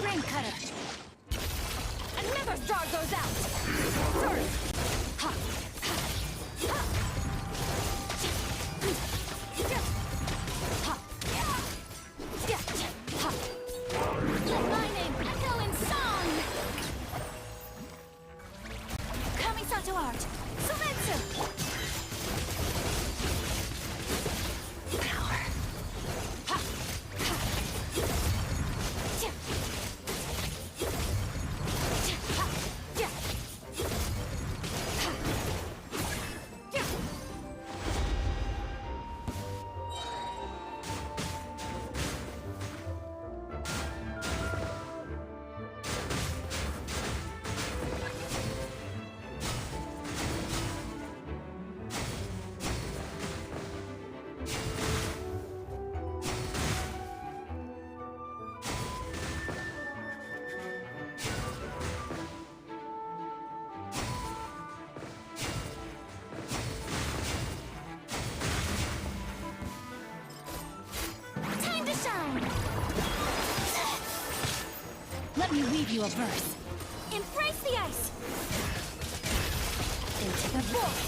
Flame cutter. Another star goes out. Sword. Ha. Ha. Ha. Ha. Ha. Let my name echo in song. Kamisato art. Sumetsu. Power. Ha. Ha. Let me weave you a verse. Embrace the ice! Into the void!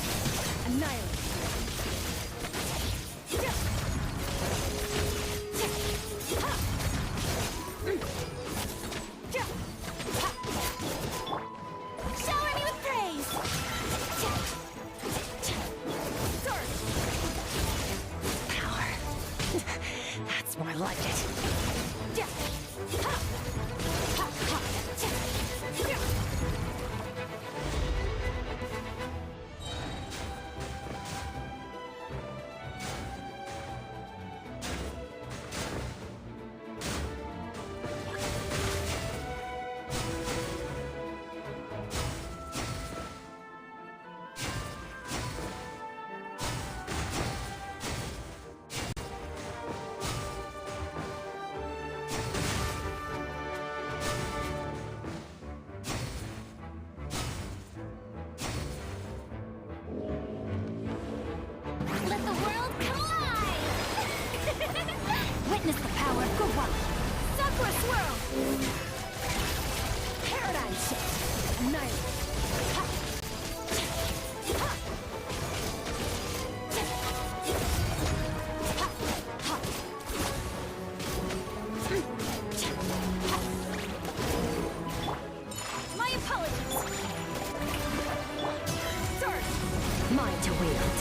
Annihilate! Shower me with praise! Power. That's more like it. Let the world come alive! Witness the power of Gua! Sakura swirl! Paradigm shift! Annihilate! Ha! Ha! Ha! Ha! My apologies! Sword! Mine to wield!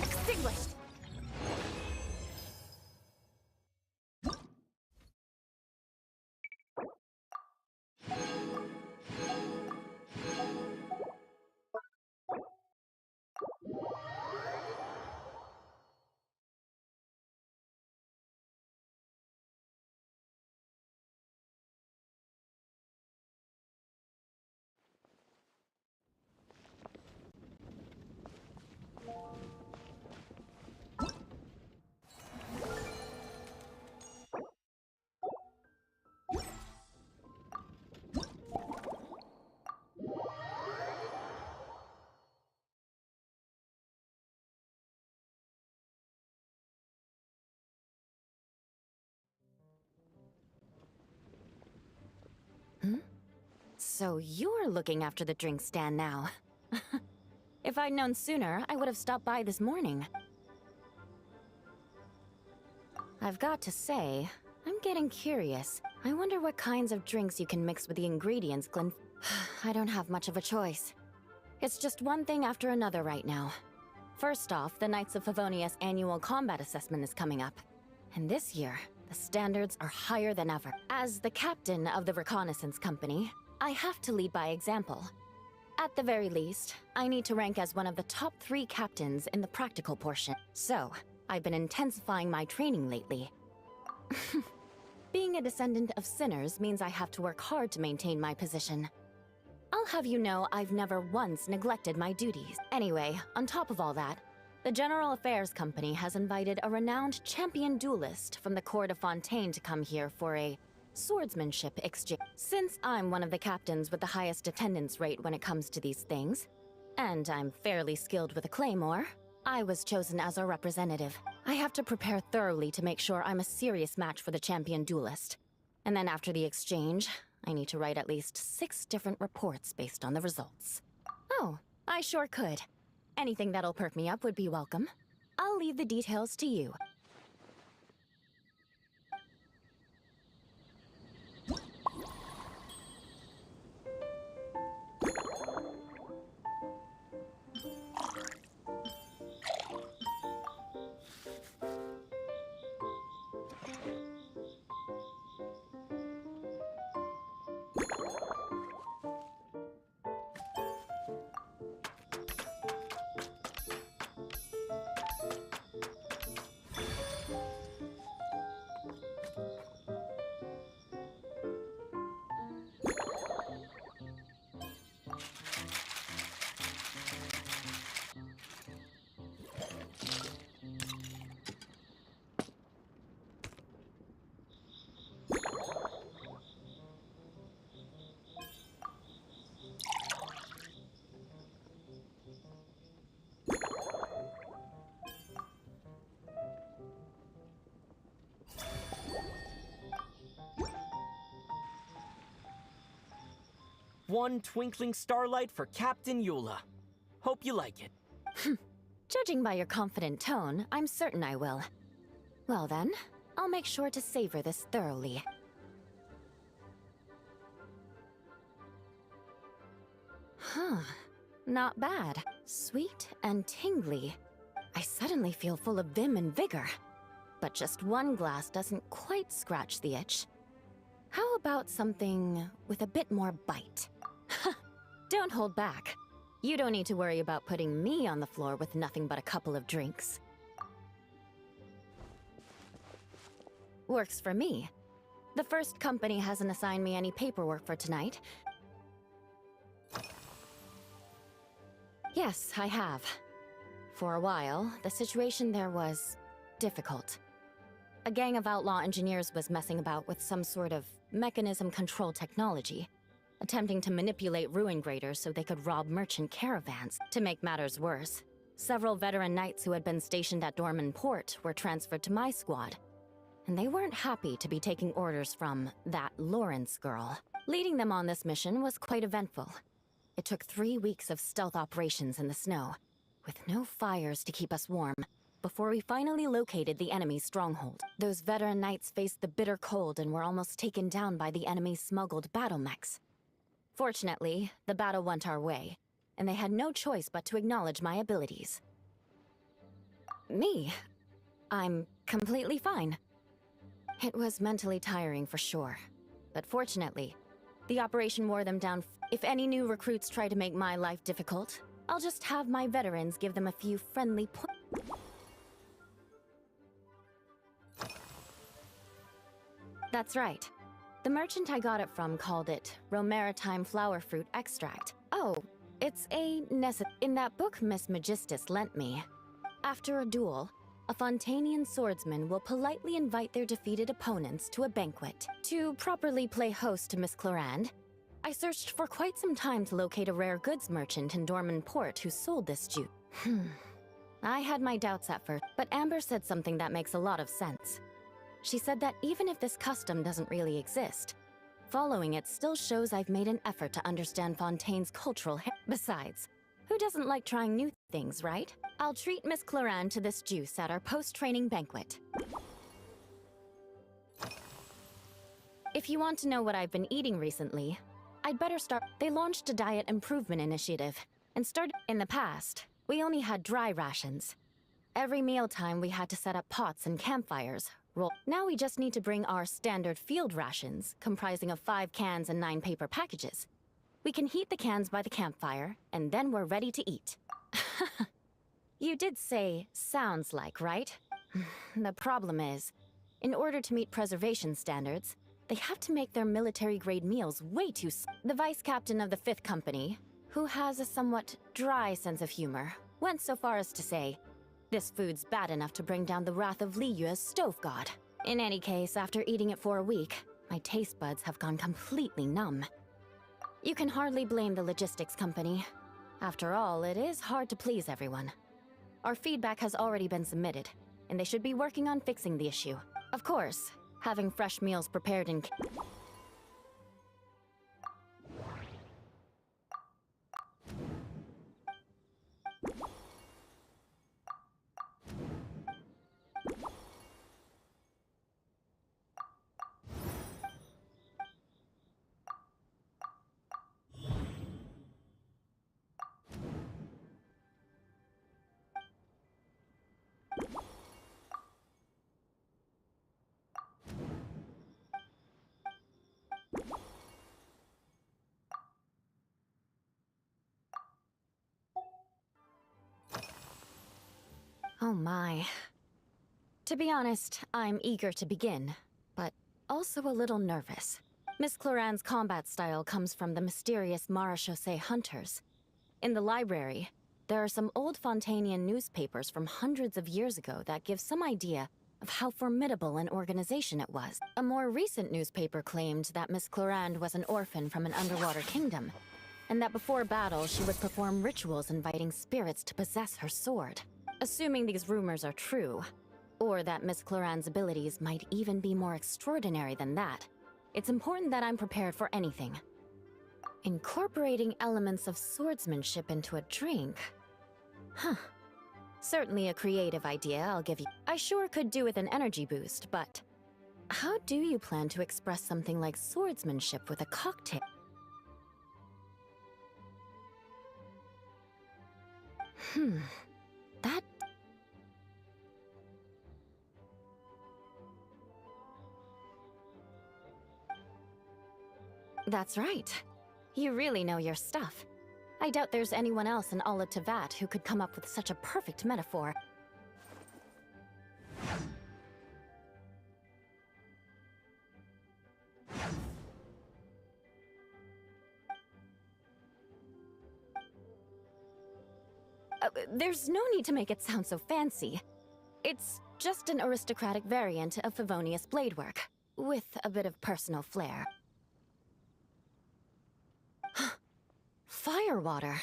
Extinguished! So you're looking after the drink stand now. If I'd known sooner, I would have stopped by this morning. I've got to say, I'm getting curious. I wonder what kinds of drinks you can mix with the ingredients, Glen... I don't have much of a choice. It's just one thing after another right now. First off, the Knights of Favonia's annual combat assessment is coming up. And this year, the standards are higher than ever. As the captain of the reconnaissance company, I have to lead by example. At the very least, I need to rank as one of the top 3 captains in the practical portion. So, I've been intensifying my training lately. Being a descendant of sinners means I have to work hard to maintain my position. I'll have you know I've never once neglected my duties. Anyway, on top of all that, the General Affairs Company has invited a renowned champion duelist from the court of Fontaine to come here for a swordsmanship exchange. Since I'm one of the captains with the highest attendance rate when it comes to these things, and I'm fairly skilled with a claymore, I was chosen as a representative. I have to prepare thoroughly to make sure I'm a serious match for the champion duelist. And then after the exchange, I need to write at least 6 different reports based on the results. Oh, I sure could. Anything that'll perk me up would be welcome. I'll leave the details to you. One twinkling starlight for Captain Eula. Hope you like it. Judging by your confident tone, I'm certain I will. Well then, I'll make sure to savor this thoroughly. Huh. Not bad. Sweet and tingly. I suddenly feel full of vim and vigor. But just one glass doesn't quite scratch the itch. How about something with a bit more bite? Don't hold back. You don't need to worry about putting me on the floor with nothing but a couple of drinks. Works for me. The first company hasn't assigned me any paperwork for tonight. Yes, I have. For a while, the situation there was difficult. A gang of outlaw engineers was messing about with some sort of mechanism control technology, attempting to manipulate ruin graders so they could rob merchant caravans. To make matters worse, several veteran knights who had been stationed at Dorman Port were transferred to my squad, and they weren't happy to be taking orders from that Lawrence girl. Leading them on this mission was quite eventful. It took 3 weeks of stealth operations in the snow, with no fires to keep us warm, before we finally located the enemy's stronghold. Those veteran knights faced the bitter cold and were almost taken down by the enemy's smuggled battle mechs. Fortunately, the battle went our way, and they had no choice but to acknowledge my abilities. Me? I'm completely fine. It was mentally tiring for sure, but fortunately, the operation wore them down. If any new recruits try to make my life difficult, I'll just have my veterans give them a few friendly points. That's right. The merchant I got it from called it Romaritime flower fruit extract. Oh, it's a in that book Miss Magistus lent me. After a duel, a Fontanian swordsman will politely invite their defeated opponents to a banquet. To properly play host to Miss Clarande, I searched for quite some time to locate a rare goods merchant in Dorman Port who sold this juice. I had my doubts at first, but Amber said something that makes a lot of sense. She said that even if this custom doesn't really exist, following it still shows I've made an effort to understand Fontaine's cultural Besides, who doesn't like trying new things, right? I'll treat Miss Clarande to this juice at our post-training banquet. If you want to know what I've been eating recently, I'd better start. They launched a diet improvement initiative, and started in the past. We only had dry rations. Every mealtime we had to set up pots and campfires. Now we just need to bring our standard field rations, comprising of 5 cans and 9 paper packages. We can heat the cans by the campfire, and then we're ready to eat. You did say, sounds like, right? The problem is, in order to meet preservation standards, they have to make their military-grade meals way too The vice captain of the 5th Company, who has a somewhat dry sense of humor, went so far as to say, this food's bad enough to bring down the wrath of Li Yue's stove god. In any case, after eating it for a week, my taste buds have gone completely numb. You can hardly blame the logistics company. After all, it is hard to please everyone. Our feedback has already been submitted, and they should be working on fixing the issue. Of course, having fresh meals prepared in Oh my. To be honest, I'm eager to begin, but also a little nervous. Miss Cloran's combat style comes from the mysterious Marechaussee hunters. In the library, there are some old Fontanian newspapers from hundreds of years ago that give some idea of how formidable an organization it was. A more recent newspaper claimed that Miss Cloran was an orphan from an underwater kingdom, and that before battle she would perform rituals inviting spirits to possess her sword. Assuming these rumors are true, or that Miss Cloran's abilities might even be more extraordinary than that, it's important that I'm prepared for anything. Incorporating elements of swordsmanship into a drink? Huh. Certainly a creative idea, I'll give you. I sure could do with an energy boost, but how do you plan to express something like swordsmanship with a cocktail? That... That's right. You really know your stuff. I doubt there's anyone else in all of Tevat who could come up with such a perfect metaphor. There's no need to make it sound so fancy. It's just an aristocratic variant of Favonius bladework, with a bit of personal flair. Firewater.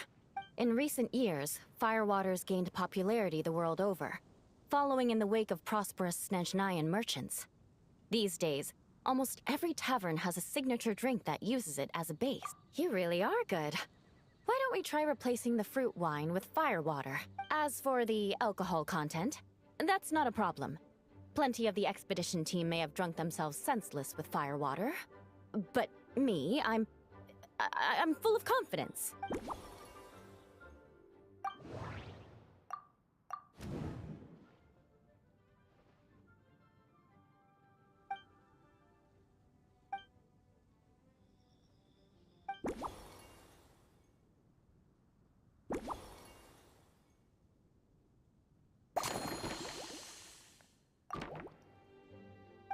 In recent years, firewaters gained popularity the world over, following in the wake of prosperous Snezhnayan merchants. These days, almost every tavern has a signature drink that uses it as a base. You really are good. Why don't we try replacing the fruit wine with firewater? As for the alcohol content, that's not a problem. Plenty of the expedition team may have drunk themselves senseless with firewater. But me, I'm full of confidence.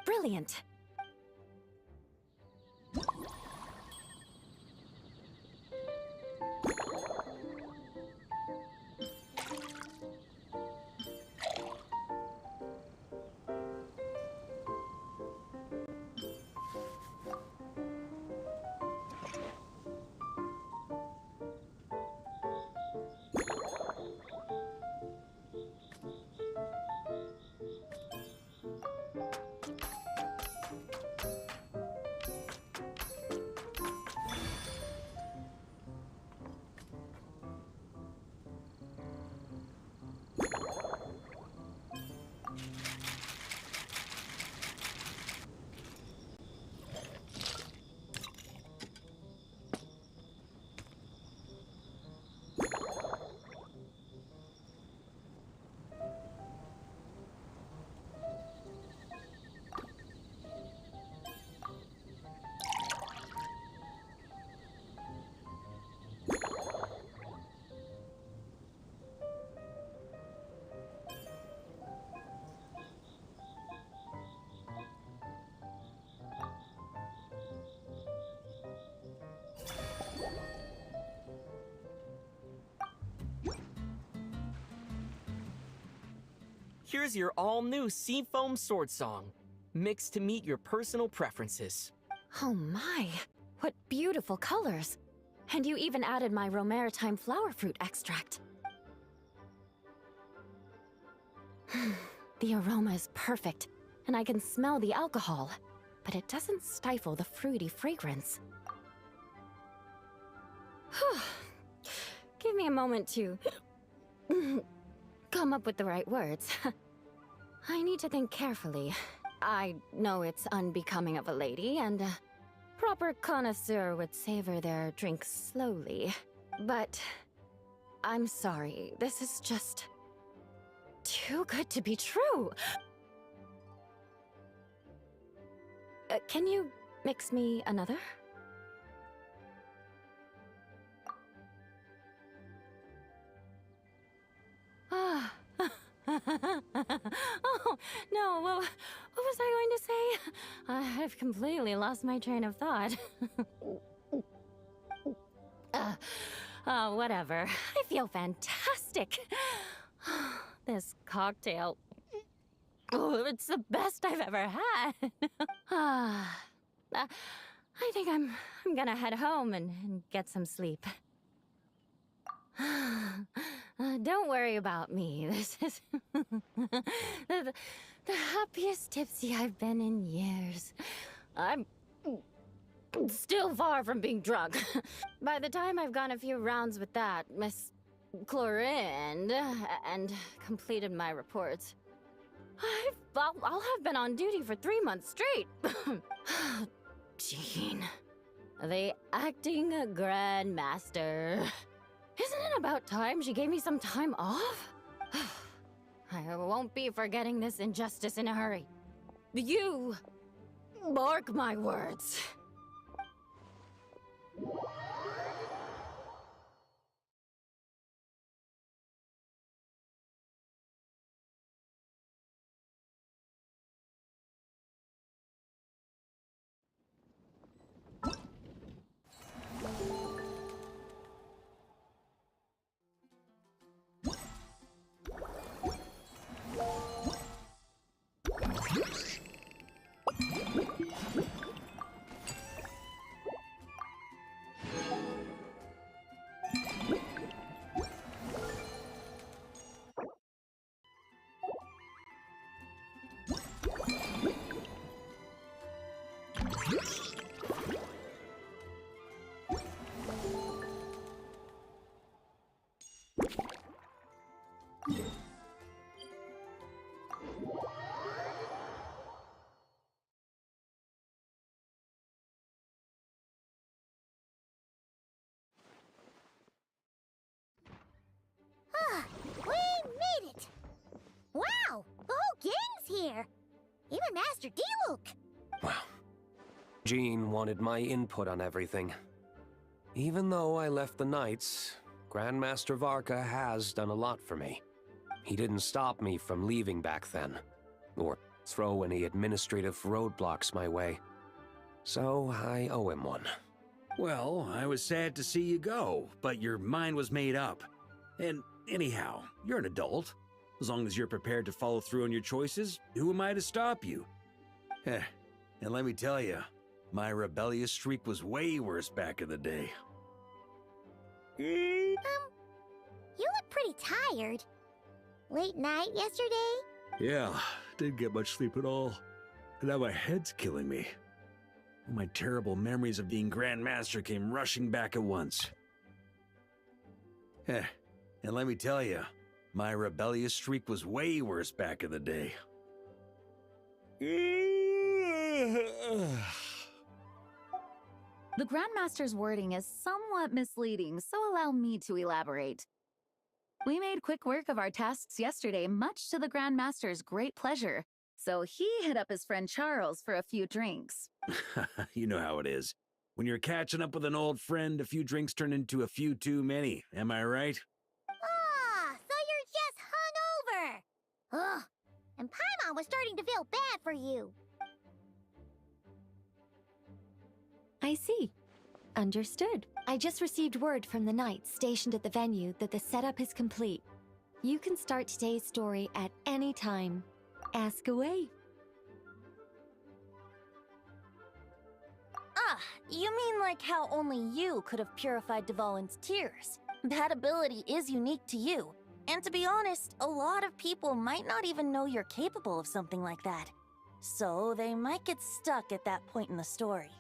Brilliant. Here's your all-new Seafoam Sword Song, mixed to meet your personal preferences. Oh my, what beautiful colors. And you even added my romaritime flower fruit extract. The aroma is perfect, and I can smell the alcohol, but it doesn't stifle the fruity fragrance. Give me a moment to come up with the right words. I need to think carefully. I know it's unbecoming of a lady, and a proper connoisseur would savor their drinks slowly. But I'm sorry, this is just too good to be true. Can you mix me another? Ah. Oh, no, what was I going to say? I've completely lost my train of thought. Whatever. I feel fantastic. This cocktail. Oh, it's the best I've ever had. I think I'm gonna head home and get some sleep. Don't worry about me. This is the happiest tipsy I've been in years. I'm still far from being drunk. By the time I've gone a few rounds with that, Miss Chlorinde, and completed my reports, I'll have been on duty for 3 months straight. Jean, the acting grandmaster. Isn't it about time she gave me some time off? I won't be forgetting this injustice in a hurry. You mark my words. We made it! Wow! The whole gang's here! Even Master D-Luke! Wow. Jean wanted my input on everything. Even though I left the Knights, Grandmaster Varka has done a lot for me. He didn't stop me from leaving back then, or throw any administrative roadblocks my way. So I owe him one. Well, I was sad to see you go, but your mind was made up. And anyhow, you're an adult. As long as you're prepared to follow through on your choices, who am I to stop you? And let me tell you, my rebellious streak was way worse back in the day. You look pretty tired. Late night yesterday? Yeah, didn't get much sleep at all. And now my head's killing me. All my terrible memories of being Grand Master came rushing back at once. And let me tell you, my rebellious streak was way worse back in the day. The Grandmaster's wording is somewhat misleading, so allow me to elaborate. We made quick work of our tasks yesterday, much to the Grandmaster's great pleasure, so he hit up his friend Charles for a few drinks. You know how it is. When you're catching up with an old friend, a few drinks turn into a few too many, am I right? Ah, so you're just hungover! Ugh, and Paimon was starting to feel bad for you. I see. Understood. I just received word from the Knights stationed at the venue that the setup is complete. You can start today's story at any time. Ask away. Ah, you mean like how only you could have purified Dvalin's tears? That ability is unique to you. And to be honest, a lot of people might not even know you're capable of something like that. So they might get stuck at that point in the story.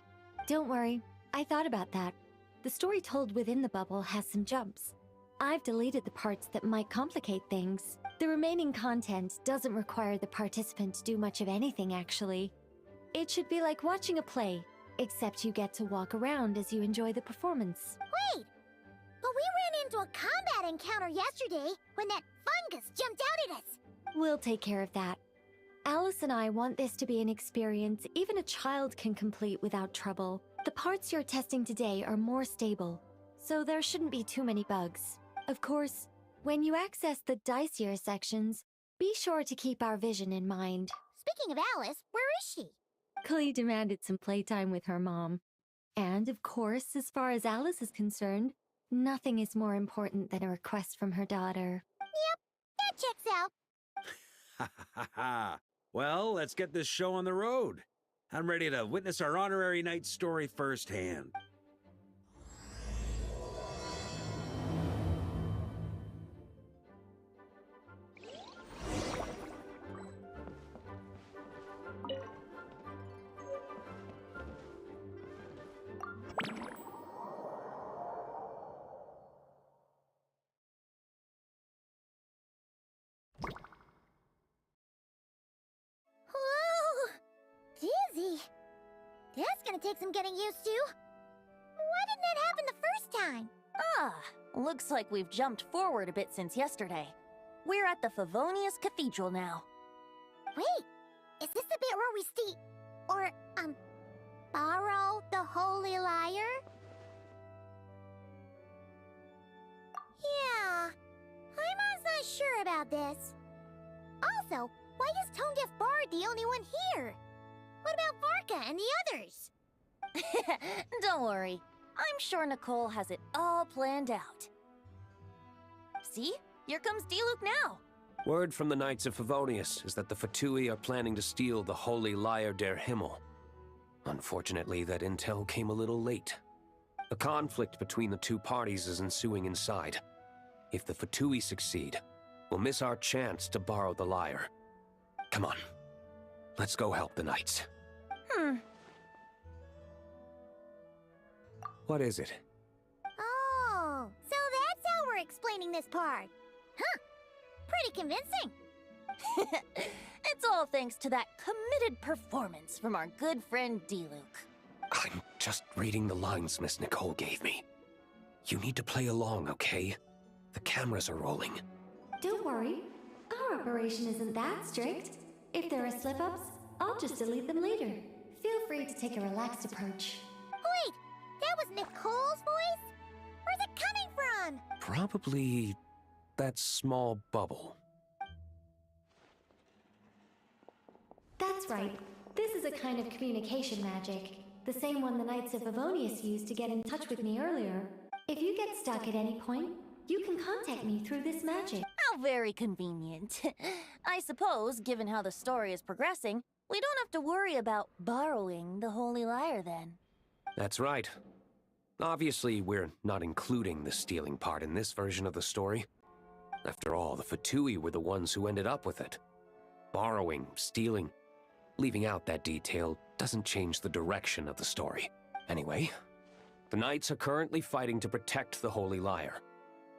Don't worry, I thought about that. The story told within the bubble has some jumps. I've deleted the parts that might complicate things. The remaining content doesn't require the participant to do much of anything, actually. It should be like watching a play, except you get to walk around as you enjoy the performance. Wait! But we ran into a combat encounter yesterday when that fungus jumped out at us! We'll take care of that. Alice and I want this to be an experience even a child can complete without trouble. The parts you're testing today are more stable, so there shouldn't be too many bugs. Of course, when you access the dicier sections, be sure to keep our vision in mind. Speaking of Alice, where is she? Clee demanded some playtime with her mom. And of course, as far as Alice is concerned, nothing is more important than a request from her daughter. Yep, that checks out. Ha ha ha ha. Well, let's get this show on the road. I'm ready to witness our honorary knight's story firsthand. Whoa! Dizzy. That's gonna take some getting used to. Why didn't that happen the first time? Ah, looks like we've jumped forward a bit since yesterday. We're at the Favonius Cathedral now. Wait, is this the bit where we borrow the Holy Lyre? Yeah, I'm not sure about this. Also, why is Tone Deaf Bard the only one here? What about Varka and the others? Don't worry. I'm sure Nicole has it all planned out. See? Here comes Diluc now. Word from the Knights of Favonius is that the Fatui are planning to steal the Holy Lyre der Himmel. Unfortunately, that intel came a little late. A conflict between the two parties is ensuing inside. If the Fatui succeed, we'll miss our chance to borrow the lyre. Come on, let's go help the Knights. What is it? Oh, so that's how we're explaining this part. Huh, pretty convincing. It's all thanks to that committed performance from our good friend Diluc. I'm just reading the lines Miss Nicole gave me. You need to play along, okay? The cameras are rolling. Don't worry, our operation isn't that strict. If there are slip-ups, I'll just delete them later. Feel free to take a relaxed approach. Wait, that was Nicole's voice? Where's it coming from? Probably that small bubble. That's right. This is a kind of communication magic. The same one the Knights of Favonius used to get in touch with me earlier. If you get stuck at any point, you can contact me through this magic. How very convenient. I suppose, given how the story is progressing, we don't have to worry about borrowing the Holy Lyre then. That's right. Obviously, we're not including the stealing part in this version of the story. After all, the Fatui were the ones who ended up with it. Borrowing, stealing, leaving out that detail doesn't change the direction of the story. Anyway, the Knights are currently fighting to protect the Holy Lyre.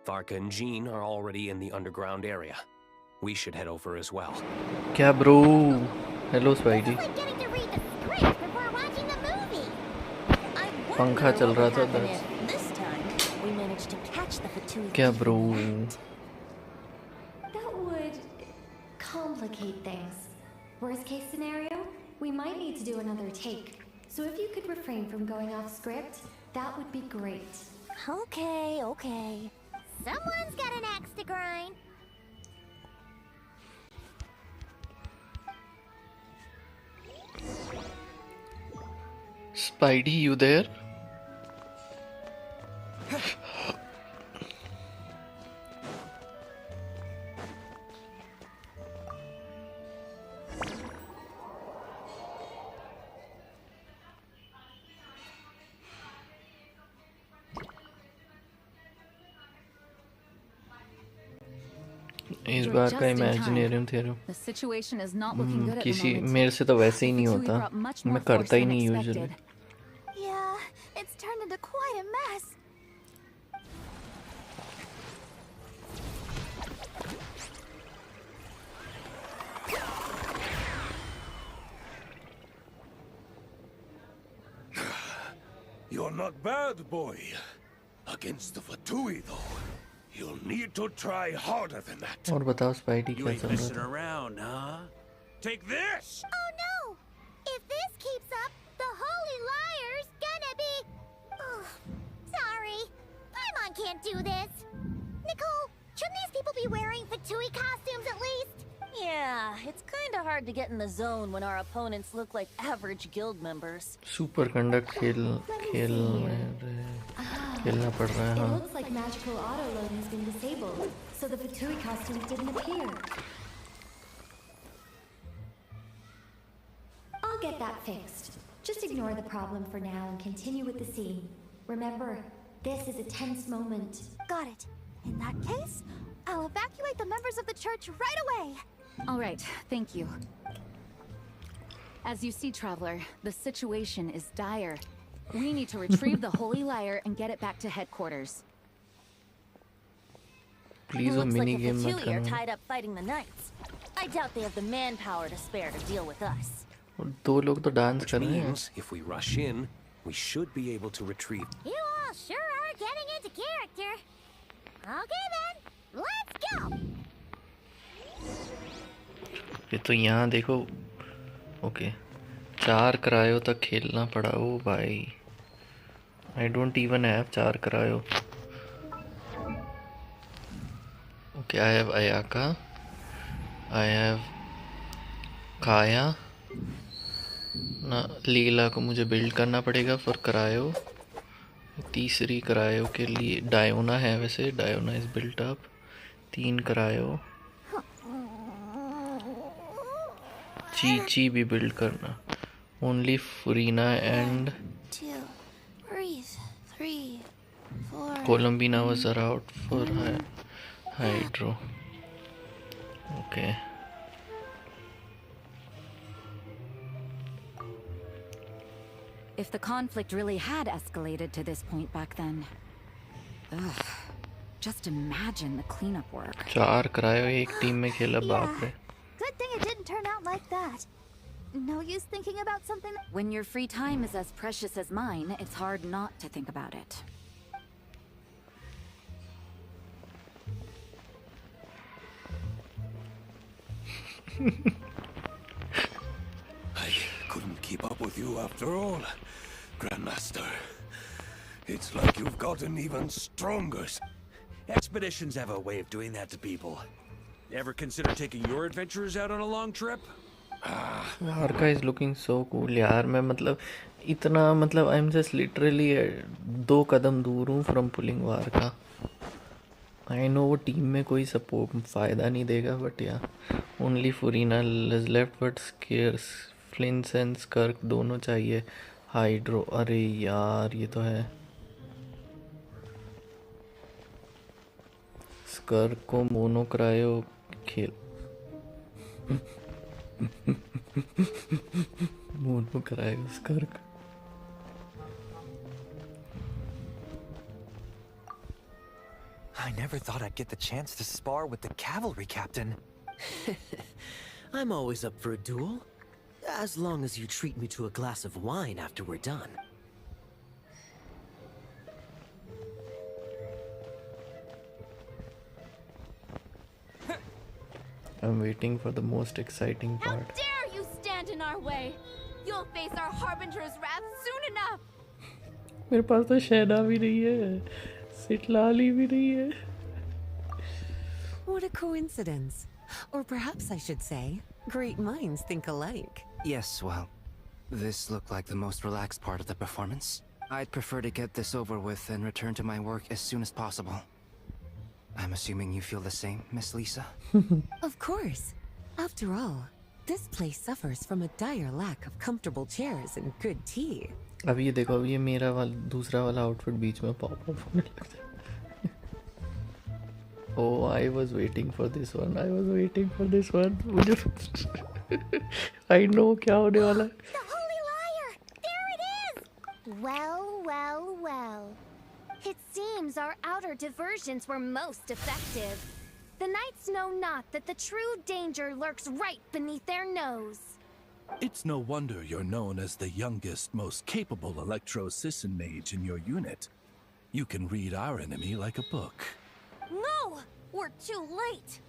Varka and Jean are already in the underground area. We should head over as well. क्या bro? Hello Spidey. It's like getting to read the script before watching the movie. I पंखा wonder चल what रहा would था happen that's. if this time we managed to catch the Fatui. क्या bro? That would complicate things. Worst case scenario, we might need to do another take. So if you could refrain from going off script, that would be great. Okay. Someone's got an axe to grind. Spidey, you there? इस You're बार just का in time. Imaginarium theorem The situation is not looking good at the किसी moment. मेरे से तो वैसे ही The नहीं Fatui होता brought much more मैं force करता ही than नहीं expected. Usually Yeah, it's turned into quite a mess. You're not bad, boy. Against the Fatui, though, you'll need to try harder than that. और बताओ spidey You क्या ain't चल रहा messing था around, huh? Take this! Oh no! If this keeps up, the Holy Liar's gonna be... Oh, sorry. Paimon can't do this. Nicole, shouldn't these people be wearing Fatui costumes at least? Yeah, it's kinda hard to get in the zone when our opponents look like average guild members. Super conduct खेलना पड़ रहा है It हाँ looks like magical auto load has been disabled, so the Fatui costumes didn't appear. I'll get that fixed. Just ignore the problem for now and continue with the scene. Remember, this is a tense moment. Got it. In that case, I'll evacuate the members of the church right away. All right, thank you. As you see, Traveler, the situation is dire. We need to retrieve the Holy Lyre and get it back to headquarters. Please वो Looks mini like the game मत Fatui are करना tied up fighting the knights. I doubt they have the manpower to spare to deal with us. और दो लोग तो dance Which कर रहे हैं means, if we rush in, we should be able to retrieve. You all sure are getting into character. Okay then, let's go. ये तो यहाँ देखो ओके 4 क्रायो तक खेलना पड़ा ओ भाई I don't even have 4 cryo okay I have Ayaka I have काया ना लीला को मुझे बिल्ड करना पड़ेगा फॉर क्रायो तीसरी क्रायो के लिए डायोना है वैसे Diona is built up 3 cryo ची भी बिल्ड करना only Furina and 2, breathe, 3, 4. Columbina was out for hydro okay If the conflict really had escalated to this point back then. Ugh. Just imagine the cleanup work. 4 करायो एक team में खेला बाप रे Good thing it didn't turn out like that. No use thinking about something. When your free time is as precious as mine, it's hard not to think about it. I couldn't keep up with you after all, Grandmaster. It's like you've gotten even stronger. Expeditions have a way of doing that to people. Ever consider taking your adventurers out on a long trip? Varka is looking so cool यार मैं मतलब इतना मतलब I am just literally 2 कदम दूर हूँ from pulling Varka I know वो team में कोई सपोर्ट फ़ायदा नहीं देगा but yeah only Furina is left but scares Flins and Skirk दोनों चाहिए हाइड्रो अरे यार ये तो है स्कर्क को मोनो क्रायो खेल mono cryo Skirk I never thought I'd get the chance to spar with the cavalry captain. I'm always up for a duel. As long as you treat me to a glass of wine after we're done. I'm waiting for the most exciting How part. dare you stand in our way? You'll face our Harbinger's wrath soon enough. मेरे पास तो शहना भी नहीं है सिटलाली भी नहीं है What a coincidence. Or perhaps I should say, great minds think alike. Yes, well, this looked like the most relaxed part of the performance. I'd prefer to get this over with and return to my work as soon as possible. I'm assuming you feel the same, Miss Lisa? Of course. After all, this place suffers from a dire lack of comfortable chairs and good tea. अब ये देखो अब ये मेरा वाला दूसरा वाला outfit बीच में पॉप अप होने लग जाए Oh, I was waiting for this one. I was waiting for this one. I know क्या होने वाला है. The Holy Liar! There it is! Well, well, well. It seems our outer diversions were most effective. The knights know not that the true danger lurks right beneath their nose. It's no wonder you're known as the youngest, most capable Electro-Sisson mage in your unit. You can read our enemy like a book. No! We're too late!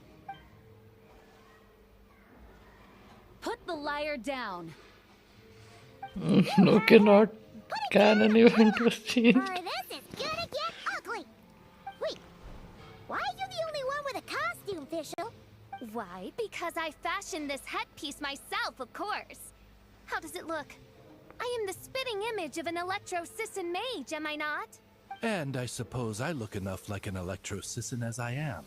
Put the liar down. No, cannot. Canon event was changed. Or this is gonna get ugly! Wait, why are you the only one with a costume, Fischl? Why? Because I fashioned this headpiece myself, of course. How does it look? I am the spitting image of an Electro-Sisson mage, am I not? And I suppose I look enough like an Electro-Sisson as I am.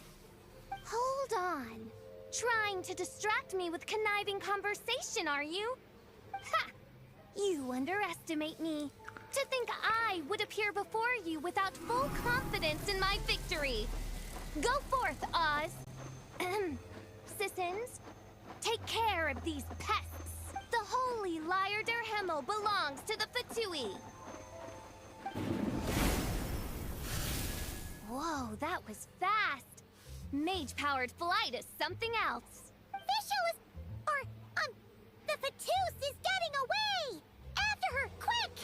Hold on. Trying to distract me with conniving conversation, are you? Ha! You underestimate me. To think I would appear before you without full confidence in my victory. Go forth, Oz. Sissons, take care of these pests. The holy Liar der Himmel belongs to the Fatui. Whoa, that was fast. Mage-powered flight is something else. Fischl is... the Fatus is getting away! After her, quick!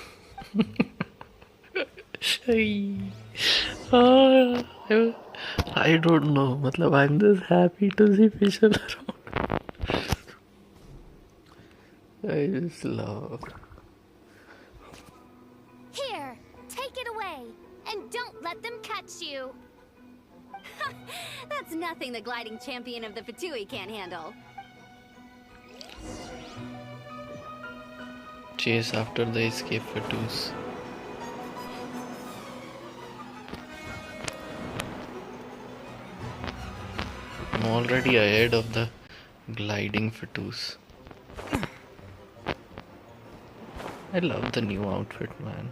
I don't know. मतलब I'm just happy to see Fischl around. I just love. Here, take it away, and don't let them catch you. That's nothing the gliding champion of the Fatui can't handle. Chase after the escape Fatus. I'm already ahead of the gliding Fatus. I love the new outfit, man.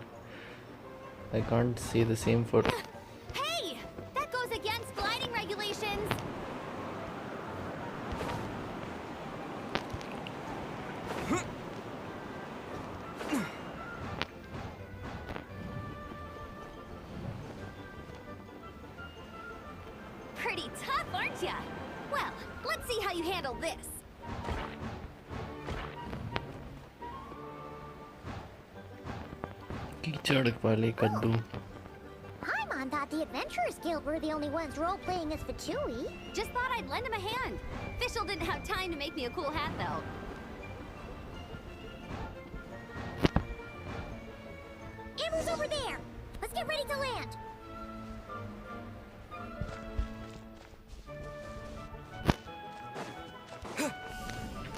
I can't say the same for... Hey! That goes against gliding regulations! Pretty tough, aren't ya? Well, let's see how you handle this. कीचड़ वाले कद्दू. Paimon thought the Adventurers Guild were the only ones role-playing as Fatui. Just thought I'd lend him a hand. Fischl didn't have time to make me a cool hat, though. Amber's over there! Let's get ready to land!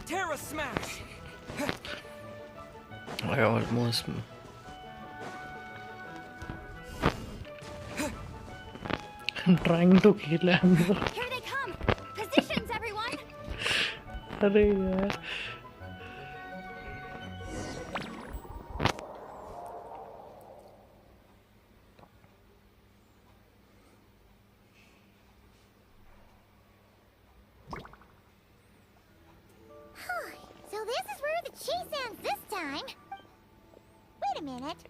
Terra Smash! I almost... I'm trying to kill Amber. Here they come! Positions, everyone! अरे यार. So this is where the chase ends this time. Wait a minute.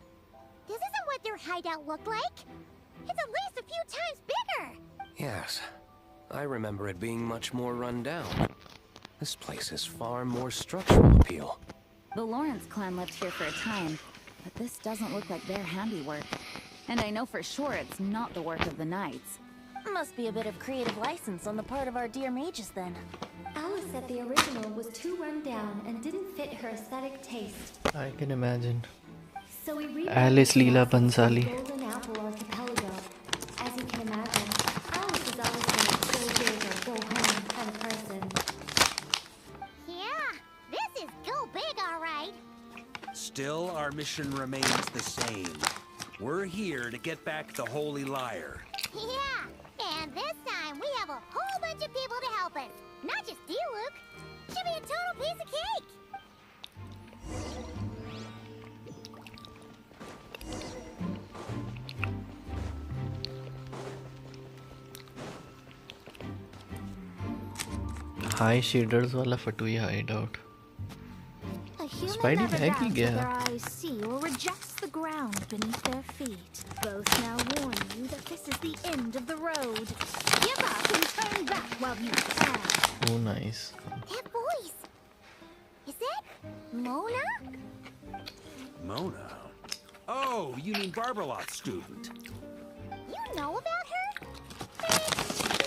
This isn't what their hideout looked like. It's at least a few times bigger. Yes. I remember it being much more run down. This place has far more structural appeal. The Lawrence clan lived here for a time, but this doesn't look like their handiwork. And I know for sure it's not the work of the knights. Must be a bit of creative license on the part of our dear mages, then. Alice said the original was too run down and didn't fit her aesthetic taste. I can imagine. So we rebuilt Alice Leela the Bhansali. Golden Apple Archipelago. As you can imagine, Alice has always been a go big or go home kind of person. Yeah, this is go big, all right. Still, our mission remains the same. We're here to get back the Holy Liar. Yeah, and this time we have a whole bunch of people to help us. Not just you, Luke. Should be a total piece of cake. High shaders वाला Fatui hideout A human Spidey never है कि doubts गया? what their eyes see or rejects the ground beneath their feet. Both now warn you that this is the end of the road. Give up and turn back while you can. Oh nice. That voice. Is it Mona? Mona? Oh, you mean Barbalot's student. You know about her?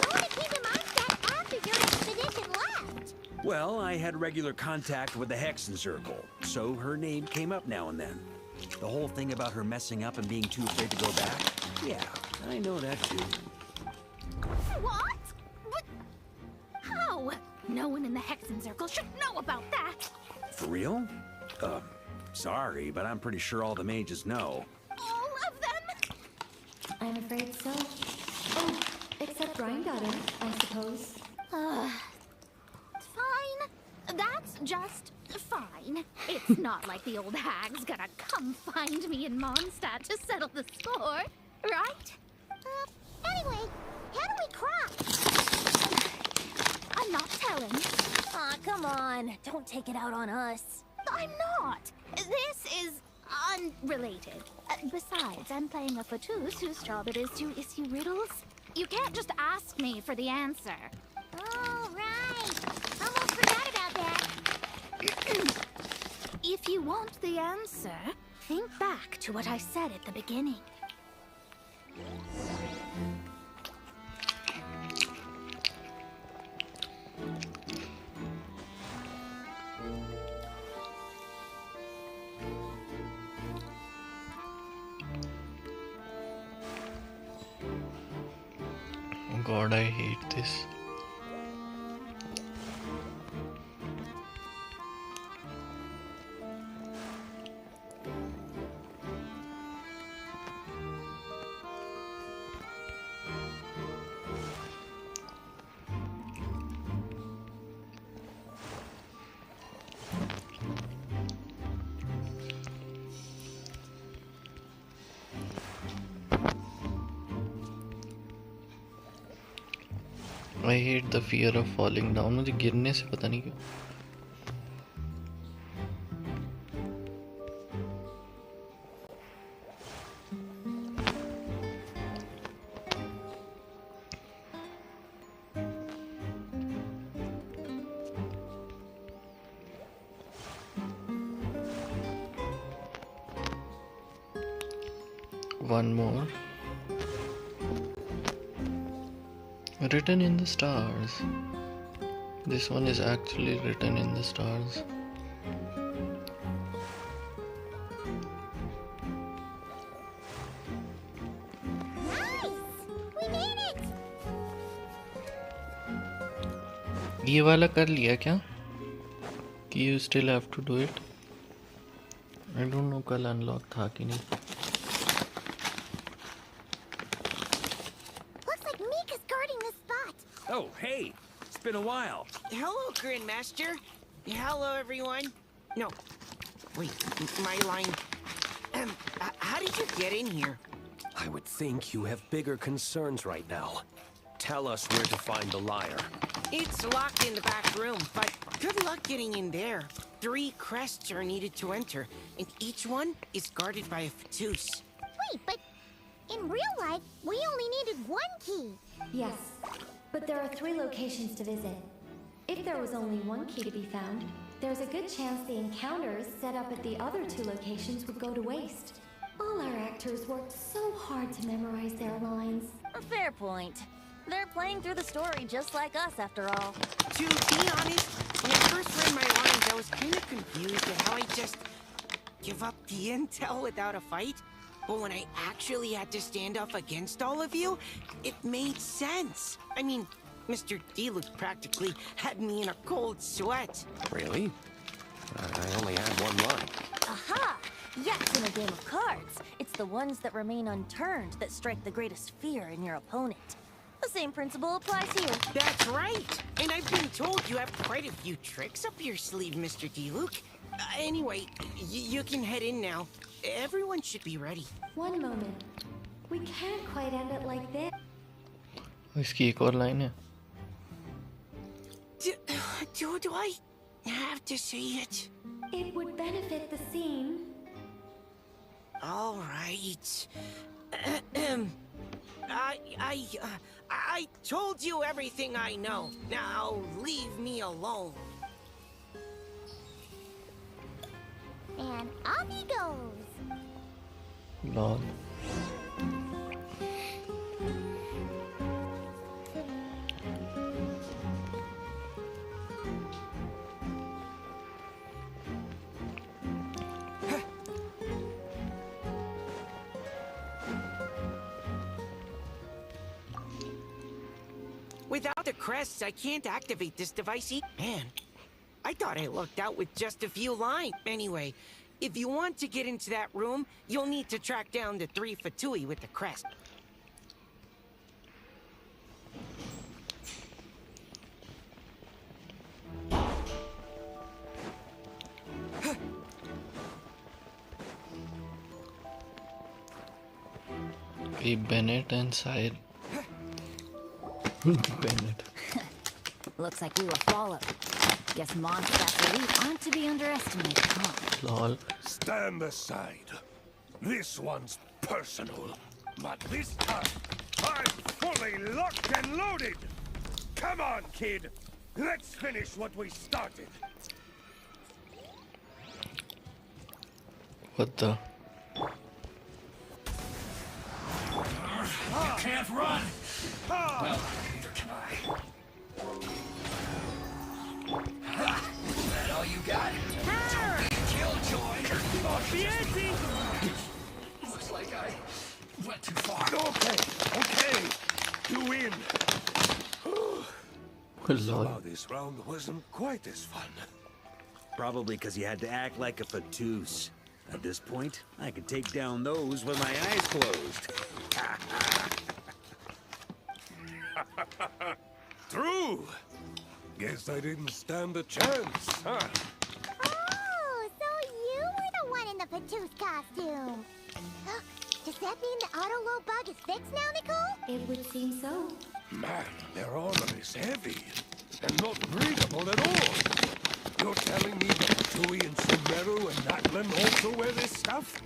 Mona came to Mondstadt after your expedition left. Well, I had regular contact with the Hexen Circle, so her name came up now and then. The whole thing about her messing up and being too afraid to go back? Yeah, I know that too. What? But how? No one in the Hexen Circle should know about that. For real? Sorry, but I'm pretty sure all the mages know. All of them? I'm afraid so. Oh, except Reingarten, I suppose. Fine. That's just fine. It's not like the old hag's gonna come find me in Mondstadt to settle the score, right? Anyway, how do we cross? I'm not telling. Aw, come on. Don't take it out on us. I'm not. This is unrelated. Besides, I'm playing a fatous whose job it is to issue riddles. You can't just ask me for the answer. Oh, right. Almost forgot about that. If you want the answer, think back to what I said at the beginning. Oh god, I hate this. I hate the fear of falling down. मुझे गिरने से पता नहीं क्यों. One more. Written in the stars. This one is actually written in the stars. Nice! We made it! ये वाला कर लिया क्या? कि you still have to do it? I don't know कल unlock था कि नहीं. Oh, hey! It's been a while. Hello, Grandmaster. Hello, everyone. No. Wait, my line. How did you get in here? I would think you have bigger concerns right now. Tell us where to find the lyre. It's locked in the back room, but good luck getting in there. 3 crests are needed to enter, and each one is guarded by a fatous. Wait, but in real life, we only needed 1 key. Yes, but there are 3 locations to visit. If there was only 1 key to be found, there's a good chance the encounters set up at the other 2 locations would go to waste. All our actors worked so hard to memorize their lines. A fair point. They're playing through the story just like us, after all. To be honest, when I first read my lines, I was kind of confused at how I just give up the intel without a fight. But when I actually had to stand up against all of you, it made sense. I mean, Mr. Diluc practically had me in a cold sweat. Really? I only had 1 line. Aha! Yes, in a game of cards, it's the ones that remain unturned that strike the greatest fear in your opponent. The same principle applies here. That's right! And I've been told you have quite a few tricks up your sleeve, Mr. Diluc. Anyway, you can head in now. Everyone should be ready. One moment. We can't quite end it like this. इसकी एक और line है. Do I have to see it? It would benefit the scene. All right. I told you everything I know. Now leave me alone. And off he goes. Lol. Without the crests, I can't activate this device. Man, I thought I lucked out with just a few lines. Anyway, if you want to get into that room, you'll need to track down the 3 Fatui with the crest. Bennett and Sire. Bennett. Looks like we were followed. Guess Mondstadt's elite aren't to be underestimated, huh? Lol. Stand aside. This one's personal. But this time, I'm fully locked and loaded! Come on, kid! Let's finish what we started! What the? You can't run! Well, neither can I. Is that all you got? Don't be killjoy! Looks like I went too far. Okay. You win. Somehow this round wasn't quite as fun. Probably because you had to act like a Fatus. At this point, I could take down those with my eyes closed. True. Guess I didn't stand a chance, huh? Oh, so you were the one in the Patus costume. Does that mean the auto-low bug is fixed now, Nicole? It would seem so. Man, their armor is heavy and not breathable at all. You're telling me that Tui and Sumeru and Natlan also wear this stuff?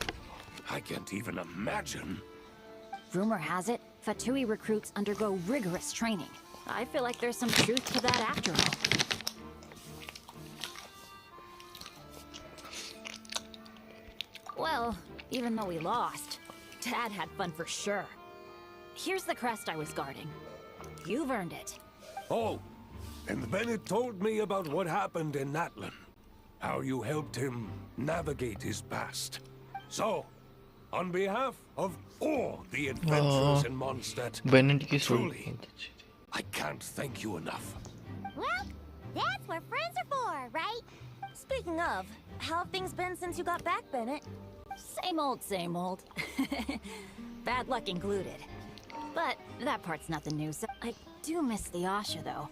I can't even imagine. Rumor has it, Fatui recruits undergo rigorous training. I feel like there's some truth to that after all. Well, even though we lost, Dad had fun for sure. Here's the crest I was guarding. You've earned it. Oh, and Bennett told me about what happened in Natlan. How you helped him navigate his past. So, on behalf of all the adventurers in Mondstadt, Bennett की truly, I can't thank you enough. Well, that's what friends are for, right? Speaking of, how have things been since you got back, Bennett? Same old, same old. Bad luck included. But that part's nothing new, so I do miss the Asha, though.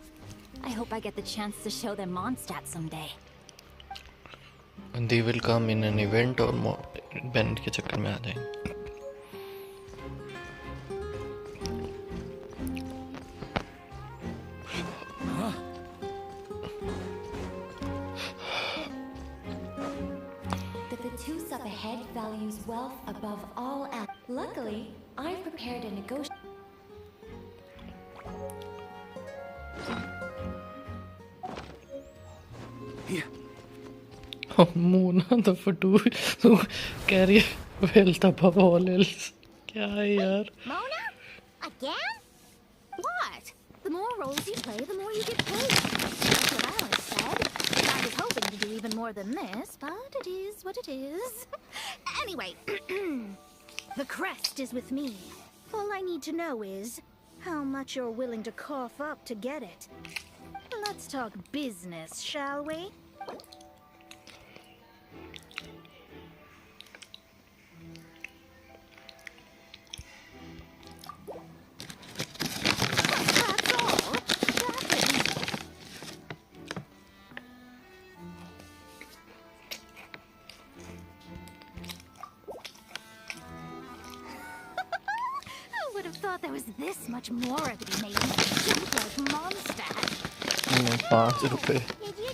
I hope I get the chance to show them Mondstadt someday. And they will come in an event or more. Bennett के चक्कर में आ जाएंगे. The Fatus up ahead values wealth above all else. Luckily, I've prepared a negotiation. Mona the Fatus who carry wealth above all else. क्या है यार? Mona? Again? What? The more roles you play, the more you get paid. That's what Alice said. I was hoping to do even more than this, but it is what it is. Anyway, the crest is with me. All I need to know is how much you're willing to cough up to get it. Let's talk business, shall we? That's all. That's it. I would have thought there was much more of it made me jump like Mondstadt. ₹5. Did you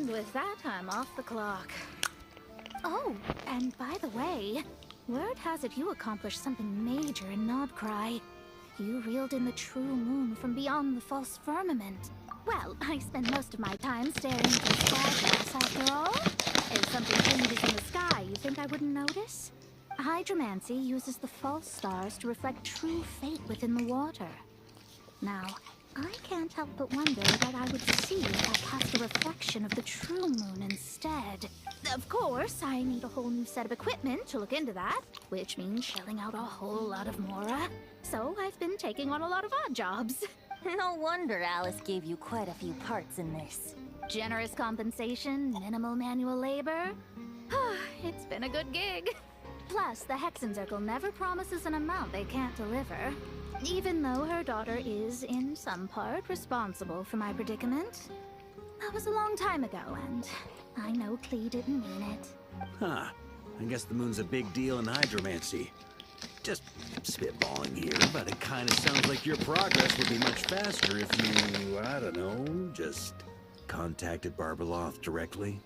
And with that, I'm off the clock. Oh, and by the way, word has it you accomplished something major in Nobcry. You reeled in the true moon from beyond the false firmament. Well, I spend most of my time staring into the sky glass after all. If something changes in the sky, you think I wouldn't notice? Hydromancy uses the false stars to reflect true fate within the water. Now, I can't help but wonder what I would see if I cast a reflection of the true moon instead. Of course, I need a whole new set of equipment to look into that, which means shelling out a whole lot of mora. So I've been taking on a lot of odd jobs. No wonder Alice gave you quite a few parts in this. Generous compensation, minimal manual labor. It's been a good gig. Plus, the Hexencircle never promises an amount they can't deliver. Even though her daughter is, in some part, responsible for my predicament. That was a long time ago, and I know Klee didn't mean it. Huh. I guess the moon's a big deal in hydromancy. Just spitballing here, but it kind of sounds like your progress would be much faster if you, I don't know, just contacted Barbeloth directly.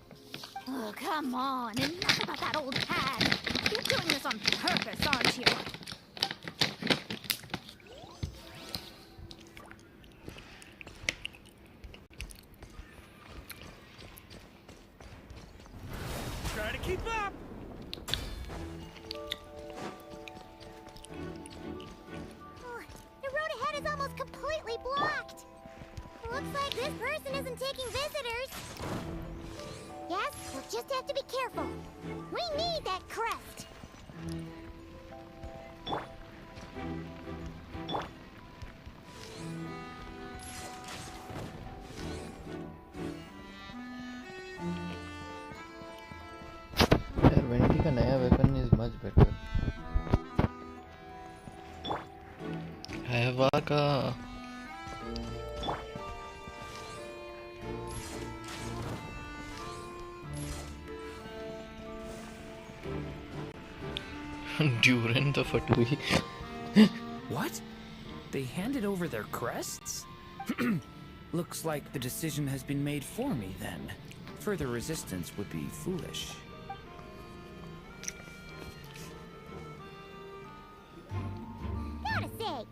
Oh, come on. Enough about that old hag. You're doing this on purpose, aren't you? Try to keep up! The road ahead is almost completely blocked. Looks like this person isn't taking visitors. Yes, we'll just have to be careful. We need that crest. यार vanity का नया weapon is much better. हैवा का Duran the Fatui. What? They handed over their crests? Looks like the decision has been made for me then. Further resistance would be foolish. Gotta say,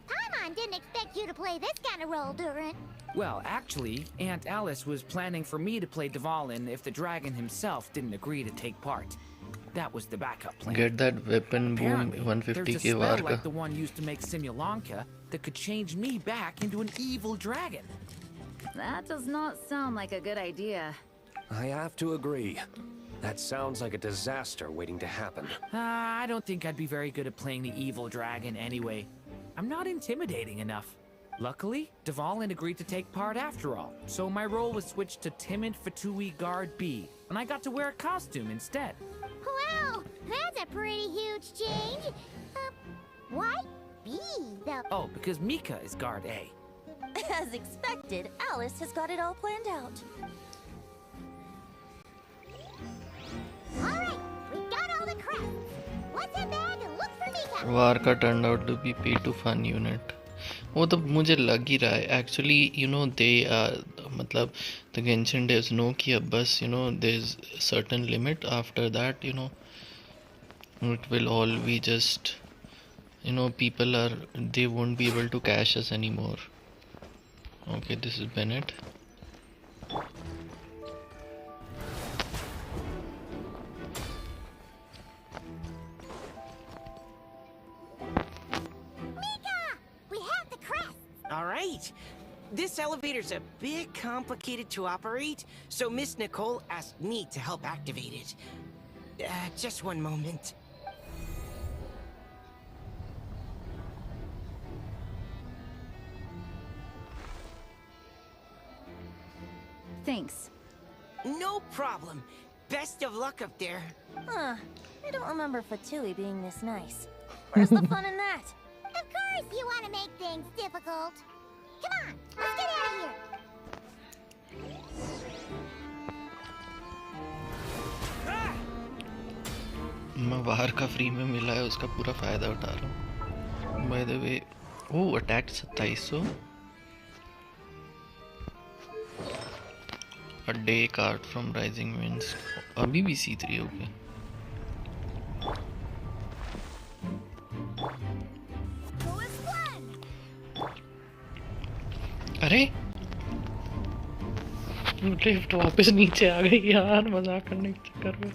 Paimon didn't expect you to play this kind of role, Duran. Well, actually, Aunt Alice was planning for me to play Dvalin if the dragon himself didn't agree to take part. That was the backup plan. Get that weapon boom. Apparently, 150 there's a के spell वार like का. the one used to make Simulanka that could change me back into an evil dragon. That does not sound like a good idea. I have to agree. That sounds like a disaster waiting to happen. I don't think I'd be very good at playing the evil dragon anyway. I'm not intimidating enough. Luckily, Dvalin agreed to take part after all, so my role was switched to Timid Fatui Guard B, and I got to wear a costume instead. Wow, that's a pretty huge change. Why B, though? Oh, because Mika is Guard A. As expected, Alice has got it all planned out. All right, we got all the crests. Let's head back and look for Mika. वार का turned out to be pay to fun unit. वो तो मुझे लग ही रहा है. Actually, you know, they मतलब the Genshin devs know कि अब बस, you know, there's a certain limit. After that, you know, it will all be just, you know, people are, they won't be able to cash us anymore. Okay, this is Bennett. All right. This elevator's a bit complicated to operate, so Miss Nicole asked me to help activate it. Just one moment. Thanks. No problem. Best of luck up there. Huh. I don't remember Fatui being this nice. Where's the fun in that? Of course you want to make things difficult. Come on, let's get out of here. मैं बाहर का free में मिला है उसका पूरा फायदा उठा रहा हूँ. By the way, oh attack 2700. A day card from Rising Winds. अभी भी C3 okay. अरे लिफ्ट वापस नीचे आ गई यार मजाक करने के चक्कर में.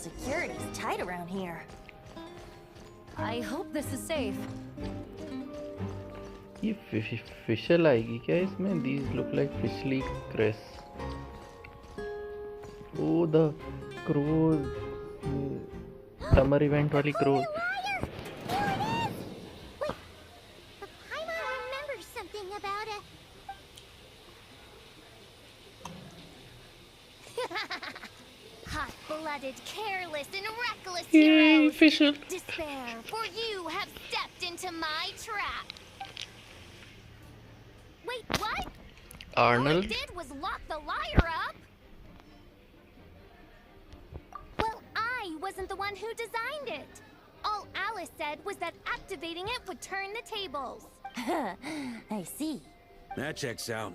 Security's tight around here. I hope this is safe. ये फिशल आएगी क्या इसमें? These look like fishy cress. Oh, the crows. Summer event वाली crows. Something about it. Hot-blooded, careless, and reckless Yay, heroes. official. Despair, for you have stepped into my trap. Wait, what? Arnold? All I did was lock the liar up. Well, I wasn't the one who designed it. All Alice said was that activating it would turn the tables. I see. That checks out.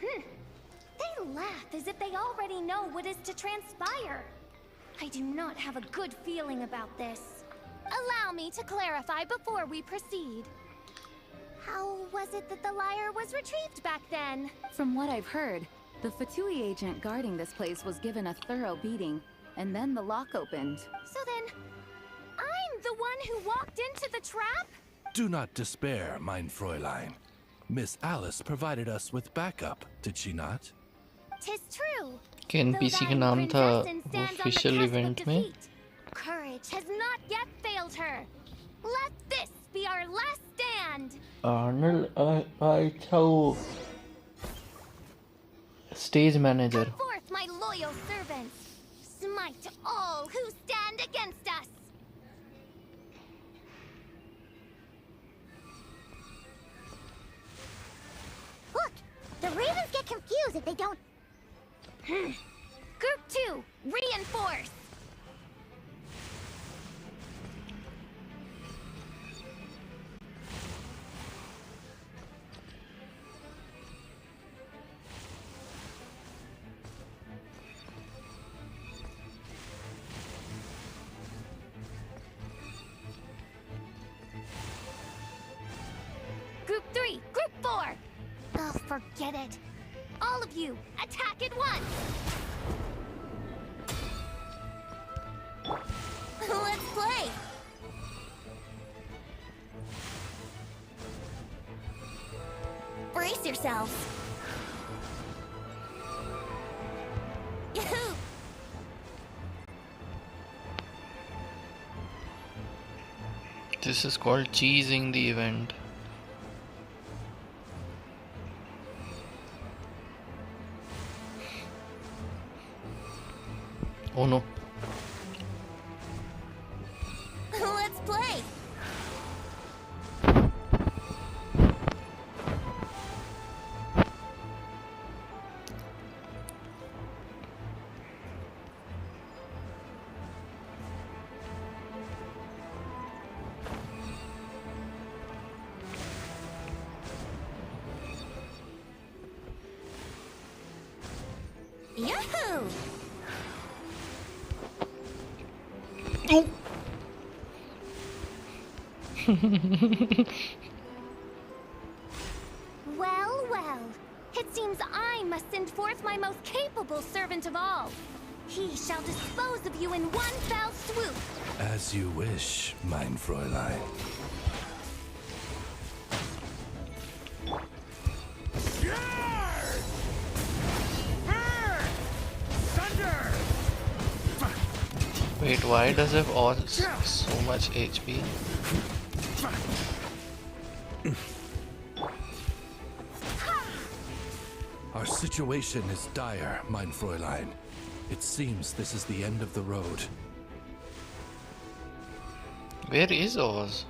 They laugh as if they already know what is to transpire. I do not have a good feeling about this. Allow me to clarify before we proceed. How was it that the lyre was retrieved back then? From what I've heard, the Fatui agent guarding this place was given a thorough beating, and then the lock opened. So then, I'm the one who walked into the trap? Do not despair, mein Fräulein. Miss Alice provided us with backup, did she not? 'Tis true. कि NPC का नाम था वो official event में. Courage has not yet failed her. Let this be our last stand. Arnold, अच्छा वो stage manager. Come forth, my loyal servants. Smite all who stand against us. Look, the ravens get confused if they don't. Group 2, reinforce. Group 3, Group 4. Oh, forget it. All of you, attack at once. Let's play. Brace yourselves. Yahoo! This is called cheesing the event. Oh no. Let's play. Yahoo! Well, well. It seems I must send forth my most capable servant of all. He shall dispose of you in one fell swoop. As you wish, mein Fräulein. Wait, why does it have all so much HP? Our situation is dire, mein Fräulein. It seems this is the end of the road. Where is Oz?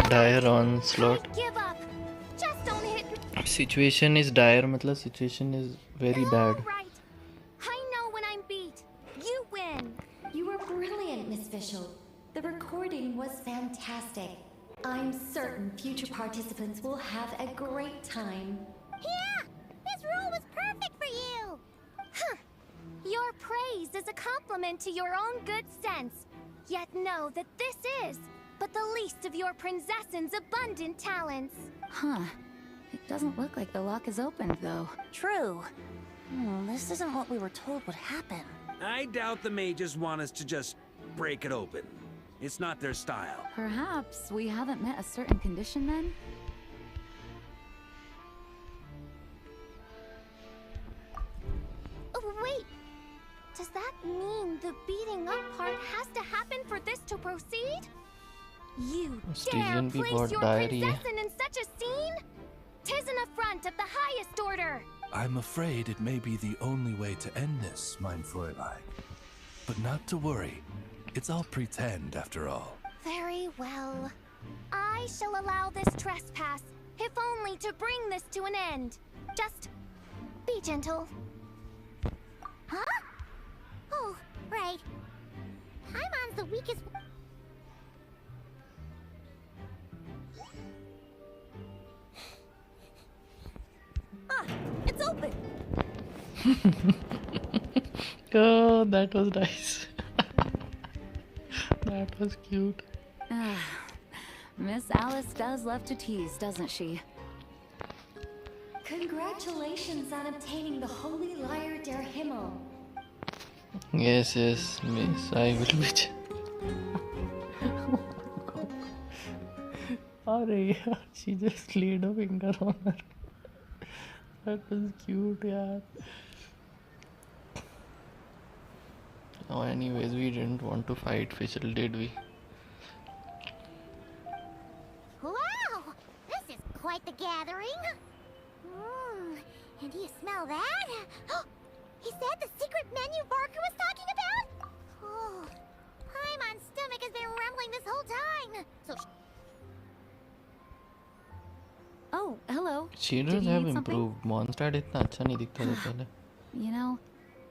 Dire onslaught. Give up. Just don't hit me. Situation is dire, मतलब situation is very bad. Right. I know when I'm beat. You win. You were brilliant, Miss Fischl. The recording was fantastic. I'm certain future participants will have a great time. Yeah! This role was perfect for you! Huh. Your praise is a compliment to your own good sense. Yet know that this is but the least of your princess's abundant talents. Huh. It doesn't look like the lock is opened, though. True. This isn't what we were told would happen. I doubt the mages want us to just break it open. It's not their style. Perhaps we haven't met a certain condition then? Oh, wait. Does that mean the beating up part has to happen for this to proceed? You dare Stygian place got your diary. princess in such a scene? 'Tis an affront of the highest order. I'm afraid it may be the only way to end this, mein Fräulein. But not to worry. It's all pretend, after all. Very well. I shall allow this trespass, if only to bring this to an end. Just be gentle. Huh? Oh, right. Paimon's the weakest. It's open! Oh, that was nice. That was cute. Miss Alice does love to tease, doesn't she? Congratulations on obtaining the Holy Lyre der Himmel. Yes, yes, miss. I will be. Arey, she just laid a finger on her. That was cute, yeah. Oh, anyways, we didn't want to fight Fischl, did we? Wow! This is quite the gathering. And do you smell that? Is that the secret menu Barker was talking about? Oh, Paimon's stomach has been rumbling this whole time. So Oh, hello. She does have improved. Mondstadt इतना अच्छा नहीं दिखता था पहले. You know,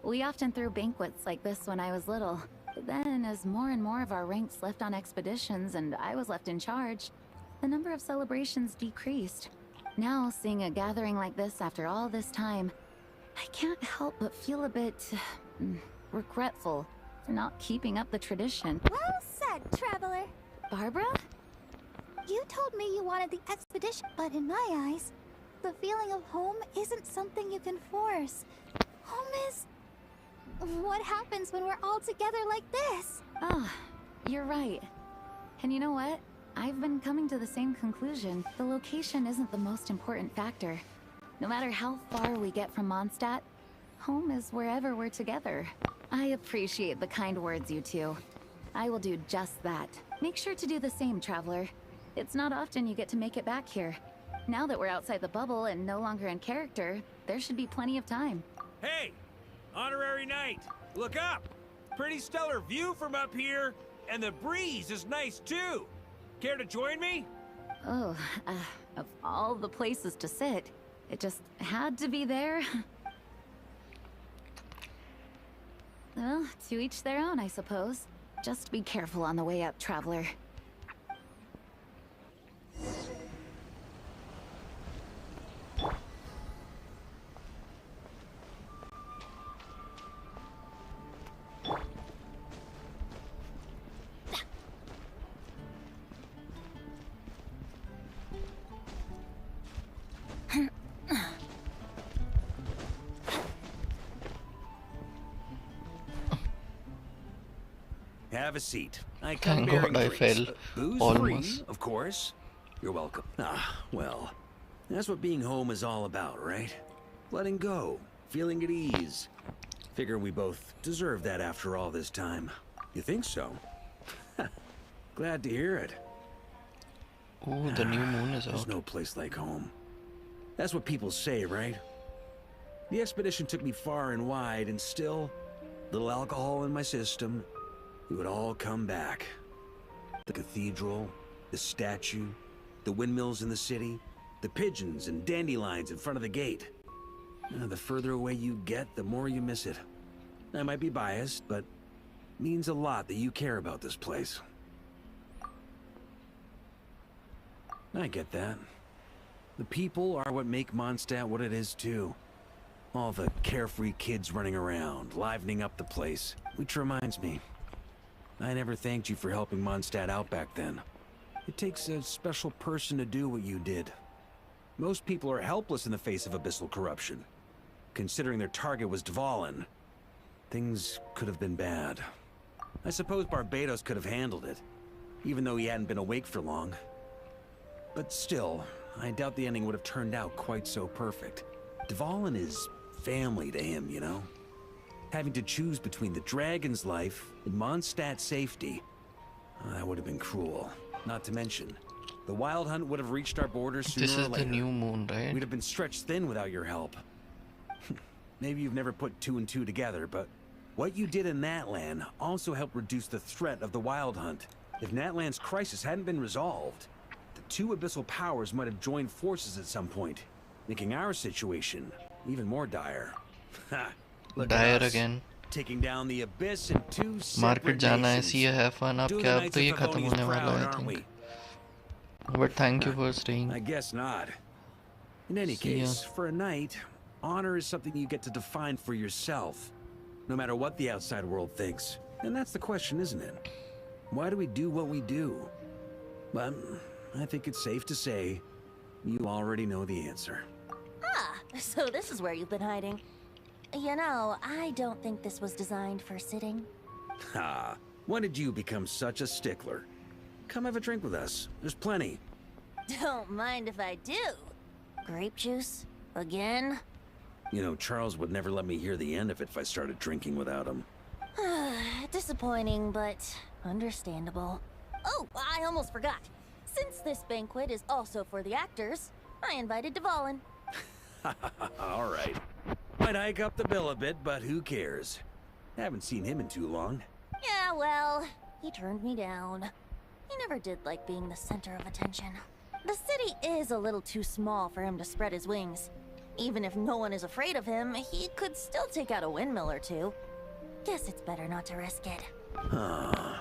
we often threw banquets like this when I was little. But then, as more and more of our ranks left on expeditions and I was left in charge, the number of celebrations decreased. Now, seeing a gathering like this after all this time, I can't help but feel a bit regretful for not keeping up the tradition. Well said, traveler. Barbara? You told me you wanted the expedition, but in my eyes, the feeling of home isn't something you can force. Home is... what happens when we're all together like this? Ah, you're right. And you know what? I've been coming to the same conclusion. The location isn't the most important factor. No matter how far we get from Mondstadt, home is wherever we're together. I appreciate the kind words, you two. I will do just that. Make sure to do the same, traveler. It's not often you get to make it back here. Now that we're outside the bubble and no longer in character, there should be plenty of time. Hey! Honorary Knight! Look up! Pretty stellar view from up here, and the breeze is nice too! Care to join me? Oh, of all the places to sit, it just had to be there. Well, to each their own, I suppose. Just be careful on the way up, traveler. Have a seat. I come Thank bearing God I drinks. fell. Booze Almost. free, of course. You're welcome. Ah, well, that's what being home is all about, right? Letting go, feeling at ease. Figure we both deserve that after all this time. You think so? Glad to hear it. Oh, the new moon is There's out. no place like home. That's what people say, right? The expedition took me far and wide, and still, little alcohol in my system, it would all come back. The cathedral, the statue, The windmills in the city, the pigeons and dandelions in front of the gate. The further away you get, the more you miss it. I might be biased, but it means a lot that you care about this place. I get that. The people are what make Mondstadt what it is, too. All the carefree kids running around, livening up the place. Which reminds me, I never thanked you for helping Mondstadt out back then. It takes a special person to do what you did. Most people are helpless in the face of abyssal corruption. Considering their target was Dvalin, things could have been bad. I suppose Barbados could have handled it, even though he hadn't been awake for long. But still, I doubt the ending would have turned out quite so perfect. Dvalin is family to him, you know? Having to choose between the dragon's life and Mondstadt's safety, that would have been cruel. Not to mention, the Wild Hunt would have reached our borders sooner or later. This is the new moon, right? We'd have been stretched thin without your help. Maybe you've never put two and two together, but what you did in Natlan also helped reduce the threat of the Wild Hunt. If Natlan's crisis hadn't been resolved, the two abyssal powers might have joined forces at some point, making our situation even more dire. Ha! Look Dire at us, again. taking down the abyss in two Market separate जाना है, nations. see you have fun. अब Doing क्या the अब Knights तो of ये खत्म Favonius होने वाला proud, है, I aren't think. we? But thank you for staying. I guess not. In any See ya. case, for a knight, honor is something you get to define for yourself, no matter what the outside world thinks. And that's the question, isn't it? Why do we do what we do? Well, I think it's safe to say you already know the answer. Ah, so this is where you've been hiding. You know, I don't think this was designed for sitting. Ha! When did you become such a stickler? Come have a drink with us. There's plenty. Don't mind if I do. Grape juice? Again? You know, Charles would never let me hear the end of it if I started drinking without him. Disappointing, but understandable. Oh, I almost forgot. Since this banquet is also for the actors, I invited Dvalin. All right. Might hike up the bill a bit, but who cares? Haven't seen him in too long. Yeah, well, he turned me down. He never did like being the center of attention. The city is a little too small for him to spread his wings. Even if no one is afraid of him, he could still take out a windmill or two. Guess it's better not to risk it. Huh.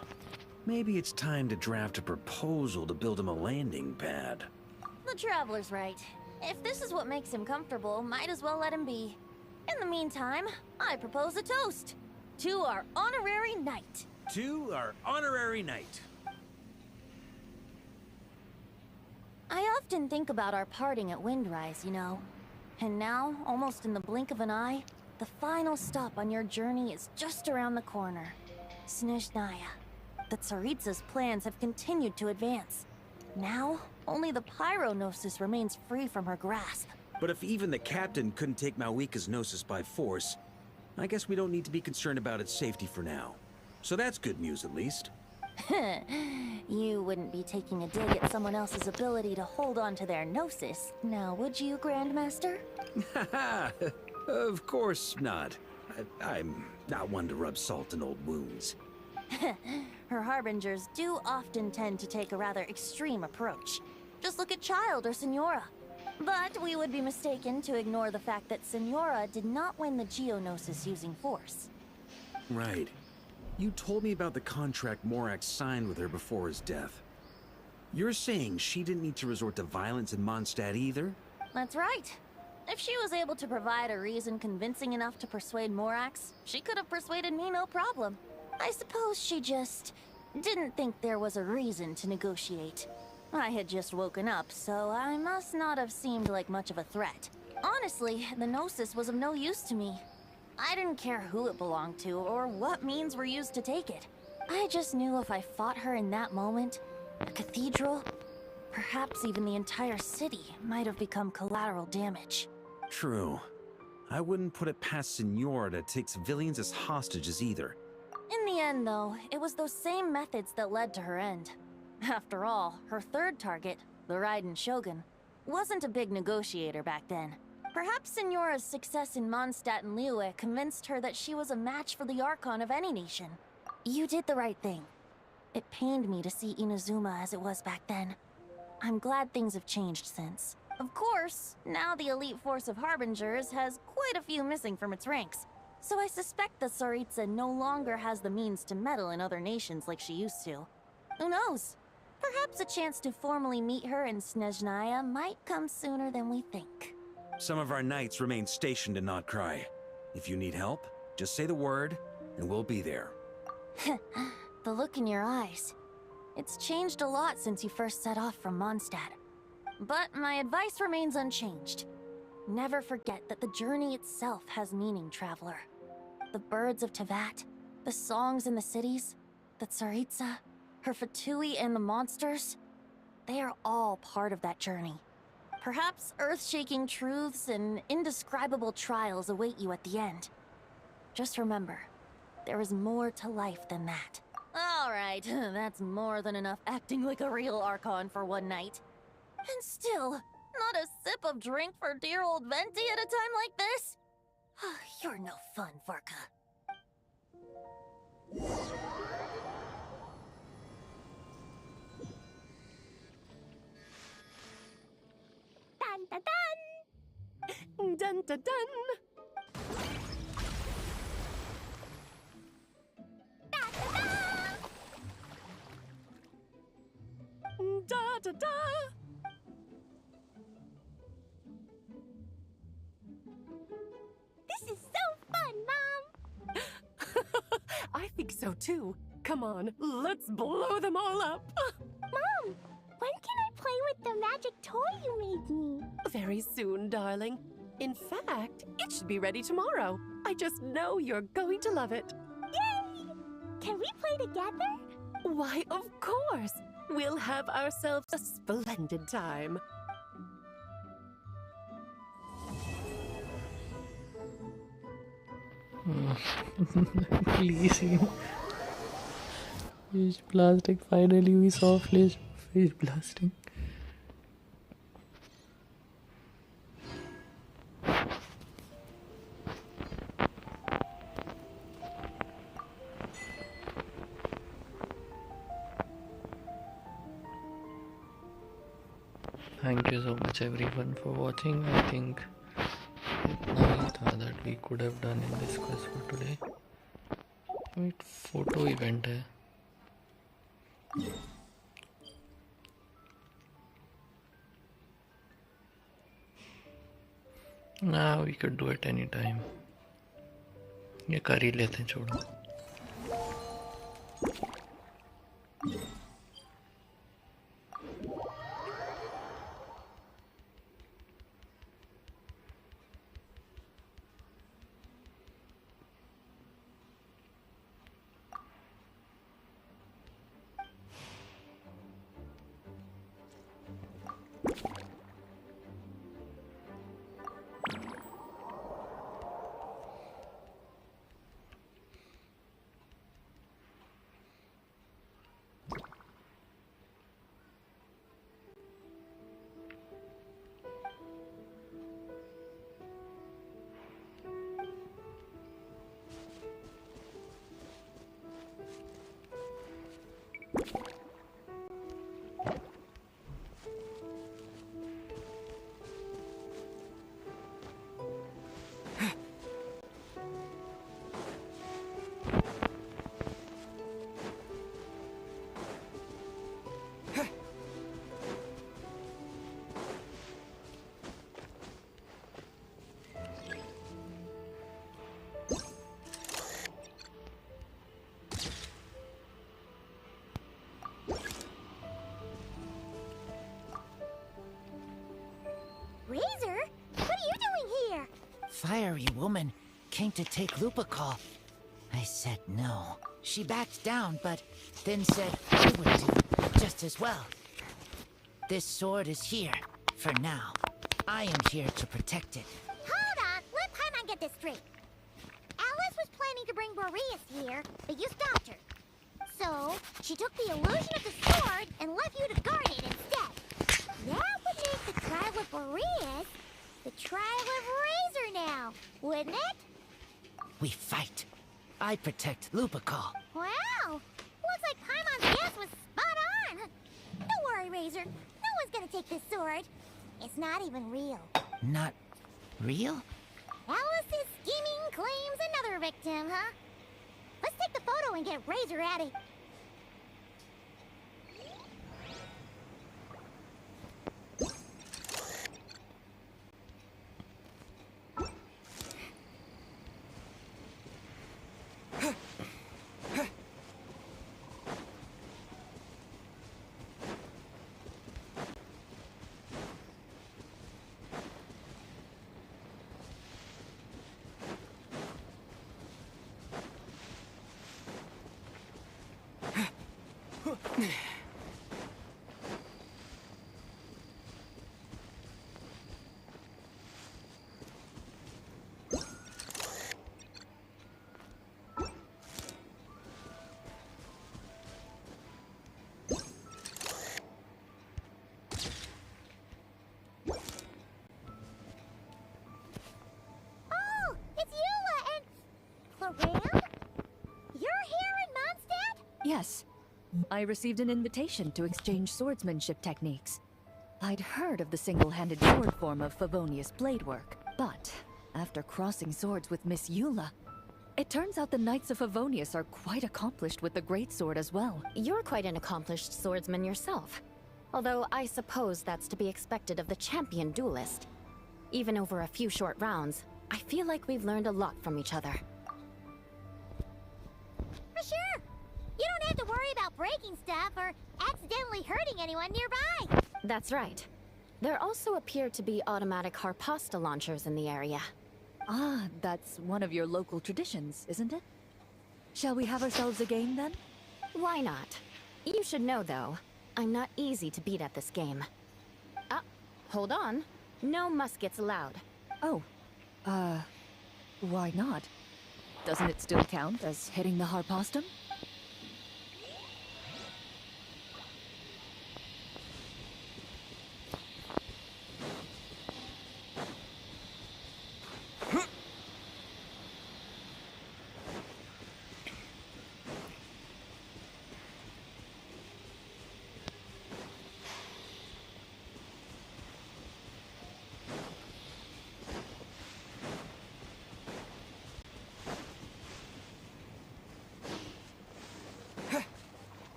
Maybe it's time to draft a proposal to build him a landing pad. The Traveler's right. If this is what makes him comfortable, might as well let him be. In the meantime, I propose a toast to our honorary knight. To our honorary knight. I often think about our parting at Windrise, you know. And now, almost in the blink of an eye, the final stop on your journey is just around the corner. Snezhnaya. The Tsaritsa's plans have continued to advance. Now, only the Pyronosis remains free from her grasp. But if even the captain couldn't take Malwika's Gnosis by force, I guess we don't need to be concerned about its safety for now. So that's good news, at least. You wouldn't be taking a dig at someone else's ability to hold on to their Gnosis, now would you, Grandmaster? Of course not. I'm not one to rub salt in old wounds. Her harbingers do often tend to take a rather extreme approach. Just look at Child or Signora. But we would be mistaken to ignore the fact that Signora did not win the Geonosis using force. Right. You told me about the contract Morak signed with her before his death. You're saying she didn't need to resort to violence in Mondstadt either? That's right. If she was able to provide a reason convincing enough to persuade Morax, she could have persuaded me no problem. I suppose she just didn't think there was a reason to negotiate. I had just woken up, so I must not have seemed like much of a threat. Honestly, the Gnosis was of no use to me. I didn't care who it belonged to or what means were used to take it. I just knew if I fought her in that moment, a cathedral, perhaps even the entire city, might have become collateral damage. True. I wouldn't put it past Signora to take civilians as hostages either. In the end, though, it was those same methods that led to her end. After all, her third target, the Raiden Shogun, wasn't a big negotiator back then. Perhaps Signora's success in Mondstadt and Liyue convinced her that she was a match for the Archon of any nation. You did the right thing. It pained me to see Inazuma as it was back then. I'm glad things have changed since. Of course, now the elite force of Harbingers has quite a few missing from its ranks. So I suspect the Tsaritsa no longer has the means to meddle in other nations like she used to. Who knows? Perhaps a chance to formally meet her in Snezhnaya might come sooner than we think. Some of our knights remain stationed in Notcry. If you need help, just say the word, and we'll be there. The look in your eyes. It's changed a lot since you first set off from Mondstadt. But my advice remains unchanged. Never forget that the journey itself has meaning, traveler. The birds of Tevat, the songs in the cities, the Tsaritsa, her Fatui and the monsters, they are all part of that journey. Perhaps earth-shaking truths and indescribable trials await you at the end. Just remember, there is more to life than that. Alright, that's more than enough acting like a real Archon for one night. And still, not a sip of drink for dear old Venti at a time like this? You're no fun, Varka. Dun dun dun! Dun dun dun! Da da da! This is so fun, Mom! I think so too. Come on, let's blow them all up. Mom, when can I play with the magic toy you made me? Very soon, darling. In fact, it should be ready tomorrow. I just know you're going to love it. Yay! Can we play together? Why, of course. We'll have ourselves a splendid time. Please. Fish plastic. Finally, we saw fish blasting. Thank you so much everyone for watching. I think इतना ही था that we could have done in this quest for today. Wait, photo event है. Nah, we could do it anytime. ये कर ही लेते हैं, छोड़ो. Razor, what are you doing here? Fiery woman came to take Lupacol. I said no. She backed down, but then said I would do just as well. This sword is here, for now. I am here to protect it. Hold on, let Paimon get this straight. Alice was planning to bring Boreas here, but you stopped her. So, she took the illusion of the sword and left you to guard it instead. That would make the trial with Boreas the trial of Razor now, wouldn't it? We fight. I protect Lupacol. Wow! Looks like Paimon's guess was spot on. Don't worry, Razor. No one's gonna take this sword. It's not even real. Not real? Alice's scheming claims another victim, huh? Let's take the photo and get Razor at it. Oh, it's Eula and... Florian? You're here in Mondstadt? Yes. I received an invitation to exchange swordsmanship techniques. I'd heard of the single-handed sword form of Favonius blade work, but after crossing swords with Miss Eula, it turns out the Knights of Favonius are quite accomplished with the greatsword as well. You're quite an accomplished swordsman yourself. Although I suppose that's to be expected of the champion duelist. Even over a few short rounds, I feel like we've learned a lot from each other. For sure. You don't have to worry about breaking stuff or accidentally hurting anyone nearby. That's right. There also appear to be automatic Harpasta launchers in the area. Ah, that's one of your local traditions, isn't it? Shall we have ourselves a game then? Why not? You should know, though, I'm not easy to beat at this game. Ah, hold on. No muskets allowed. Oh, why not? Doesn't it still count as hitting the Harpastum?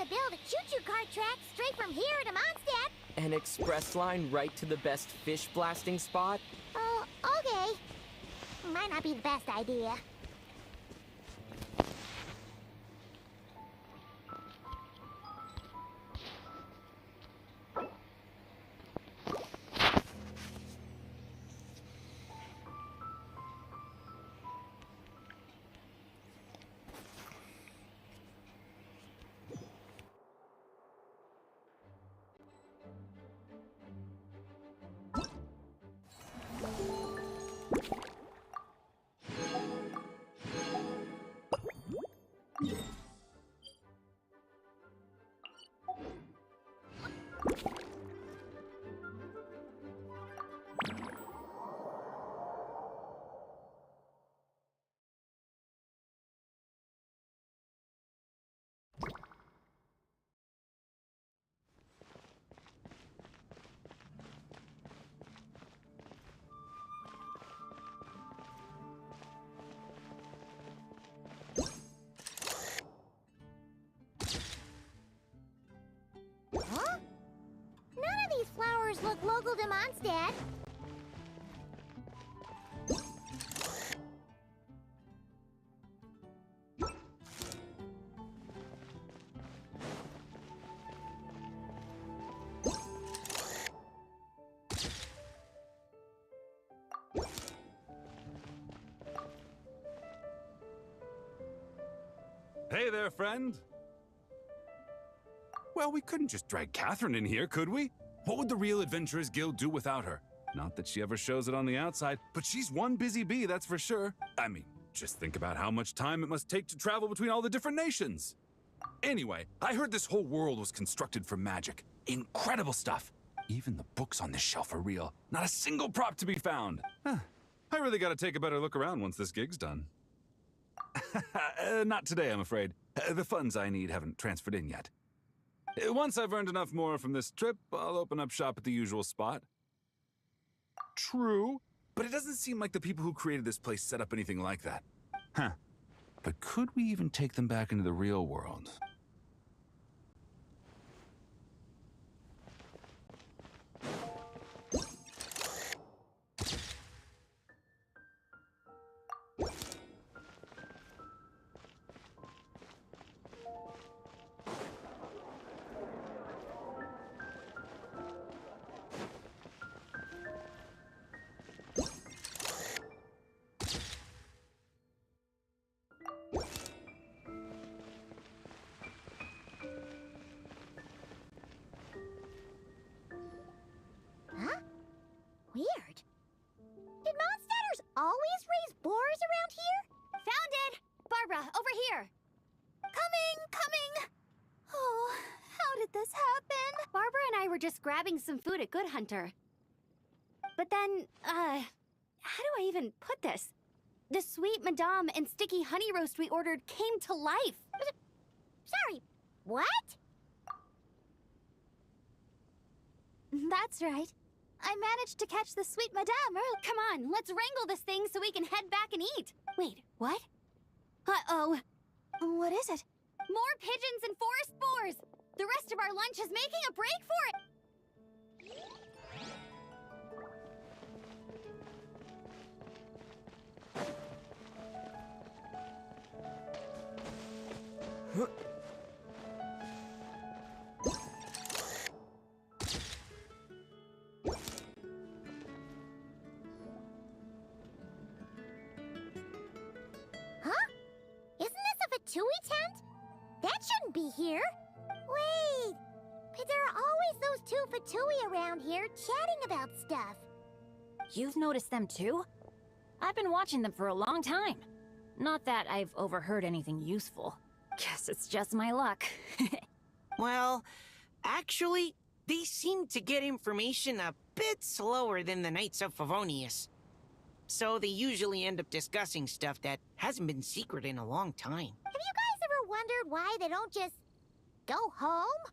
Build a choo-choo cart track straight from here to Mondstadt. An express line right to the best fish blasting spot? Oh, okay. Might not be the best idea. Huh? None of these flowers look local to Mondstadt. Hey there, friend. Well, we couldn't just drag Catherine in here, could we? What would the Real Adventurers Guild do without her? Not that she ever shows it on the outside, but she's one busy bee, that's for sure. I mean, just think about how much time it must take to travel between all the different nations. Anyway, I heard this whole world was constructed for magic. Incredible stuff. Even the books on this shelf are real. Not a single prop to be found. Huh. I really gotta take a better look around once this gig's done. Not today, I'm afraid. The funds I need haven't transferred in yet. Once I've earned enough more from this trip, I'll open up shop at the usual spot. True, but it doesn't seem like the people who created this place set up anything like that. Huh. But could we even take them back into the real world? Huh? Weird. Did Mondstadters always raise boars around here? Found it! Barbara, over here! Coming! Oh, how did this happen? Barbara and I were just grabbing some food at Good Hunter. But then, how do I even put this? The sweet madame and sticky honey roast we ordered came to life. Sorry, what? That's right. I managed to catch the sweet madame early. Come on, let's wrangle this thing so we can head back and eat. Wait, what? Uh-oh. What is it? More pigeons and forest boars! The rest of our lunch is making a break for it! Huh? Isn't this a Fatui tent? That shouldn't be here. Wait, but there are always those two Fatui around here chatting about stuff. You've noticed them too? I've been watching them for a long time. Not that I've overheard anything useful. Guess it's just my luck. Well, actually, they seem to get information a bit slower than the Knights of Favonius. So they usually end up discussing stuff that hasn't been secret in a long time. Have you guys ever wondered why they don't just go home?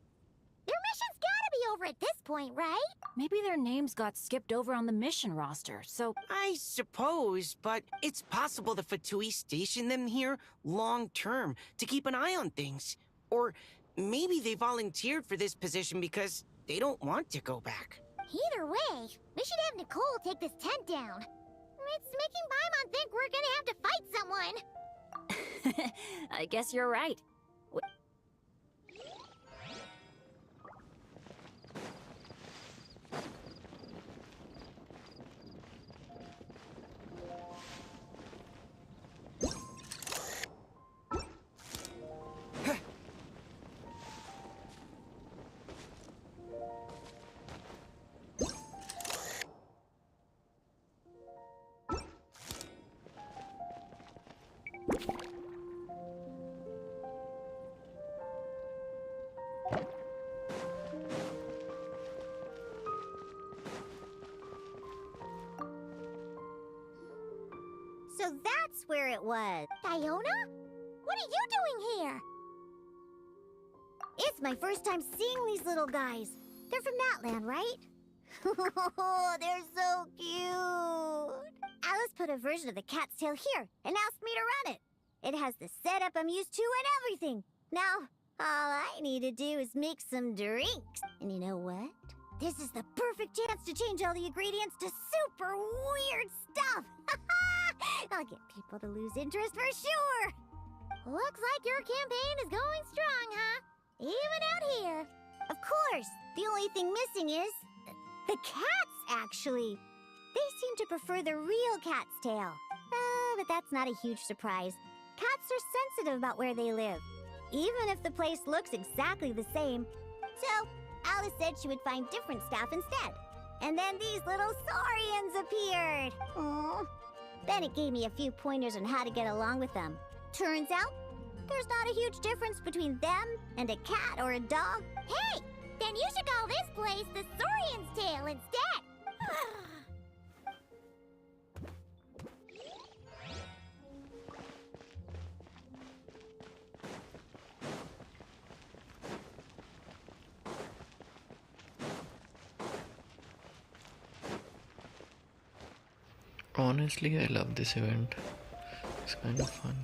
Their mission's gotta be over at this point, right? Maybe their names got skipped over on the mission roster, so... I suppose, but it's possible the Fatui stationed them here long-term to keep an eye on things. Or maybe they volunteered for this position because they don't want to go back. Either way, we should have Nicole take this tent down. It's making Paimon think we're gonna have to fight someone. I guess you're right. So that's where it was. Diona? What are you doing here? It's my first time seeing these little guys. They're from Natland, right? They're so cute. Alice put a version of the cat's tail here and asked me to run it. It has the setup I'm used to and everything. Now, all I need to do is make some drinks. And you know what? This is the perfect chance to change all the ingredients to super weird stuff. I'll get people to lose interest for sure. Looks like your campaign is going strong, huh? Even out here. Of course, the only thing missing is the cats, actually. They seem to prefer the real cat's tail. But that's not a huge surprise. Cats are sensitive about where they live, even if the place looks exactly the same. So, Alice said she would find different staff instead. And then these little saurians appeared. Aww. Bennett gave me a few pointers on how to get along with them. Turns out, There's not a huge difference between them and a cat or a dog. Hey, then you should call this place the Saurian's Tail instead. Honestly, I love this event. It's kind of fun.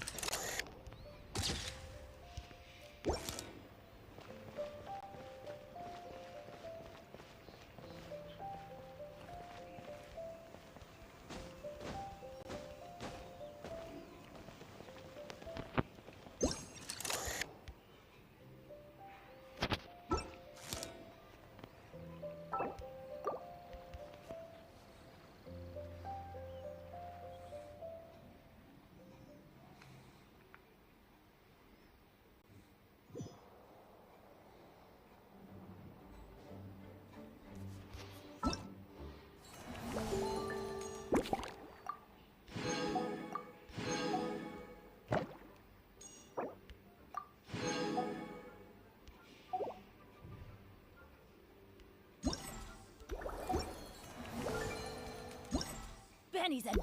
Benny's in.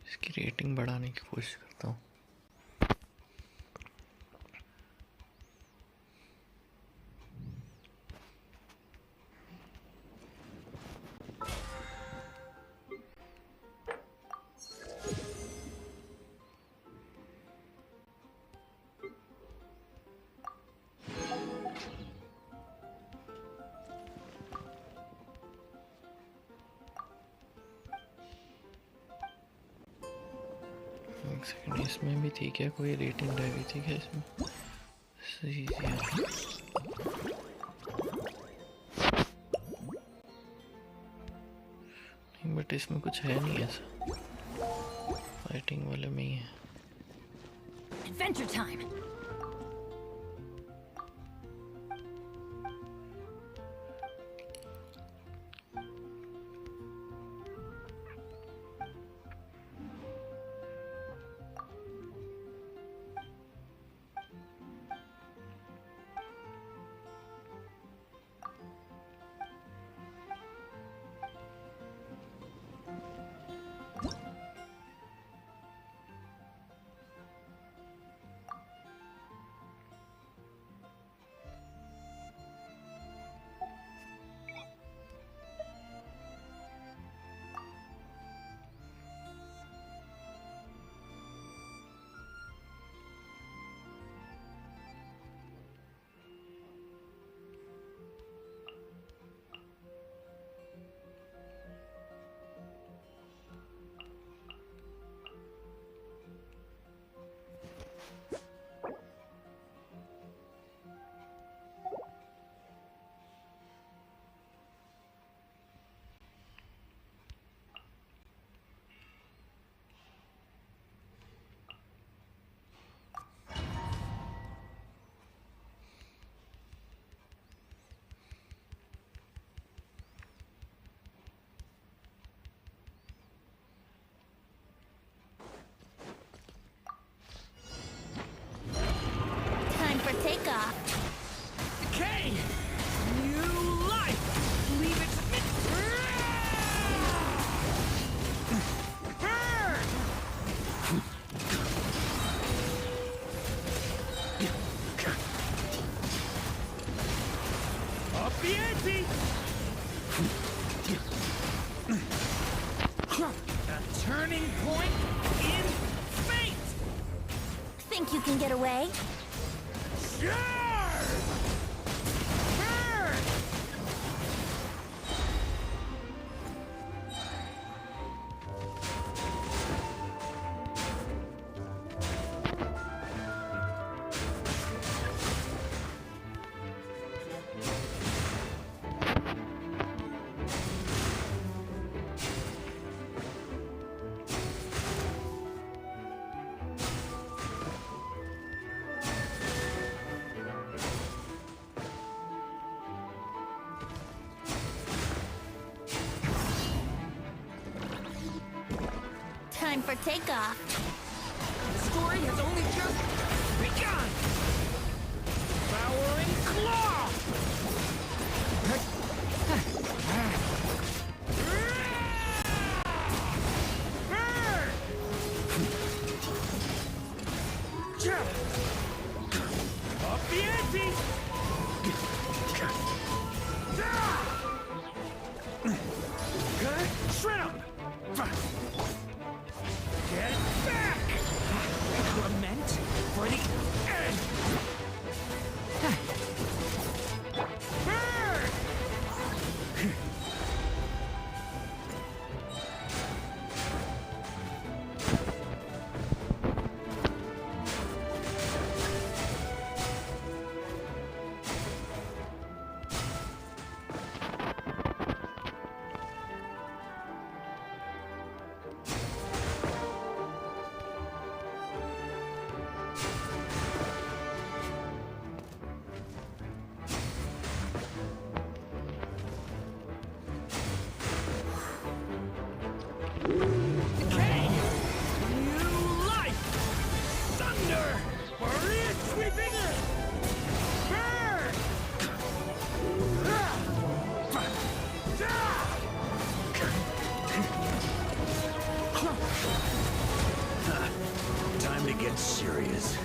इसकी rating बढ़ाने की कोशिश करता हूँ. एक second, इसमें भी थी क्या कोई रेटिंग रह गई थी क्या इसमें? सही है. नहीं, बट इसमें कुछ है नहीं ऐसा. फाइटिंग वाले में ही है. Adventure time. Time for takeoff. Decay! New life! Leave it to me! Burn! Up the ante! A turning point in fate! Think you can get away? Sure! Burn! for takeoff. The story has only just begun! Devouring Claw! Up the ante! Shred 'em! Get back! Lament for the end! Decay! New life! Thunder! Warrior sweeping! Burn! Time to get serious.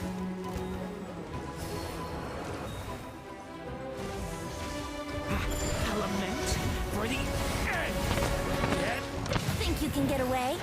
Element for the end! Think you can get away?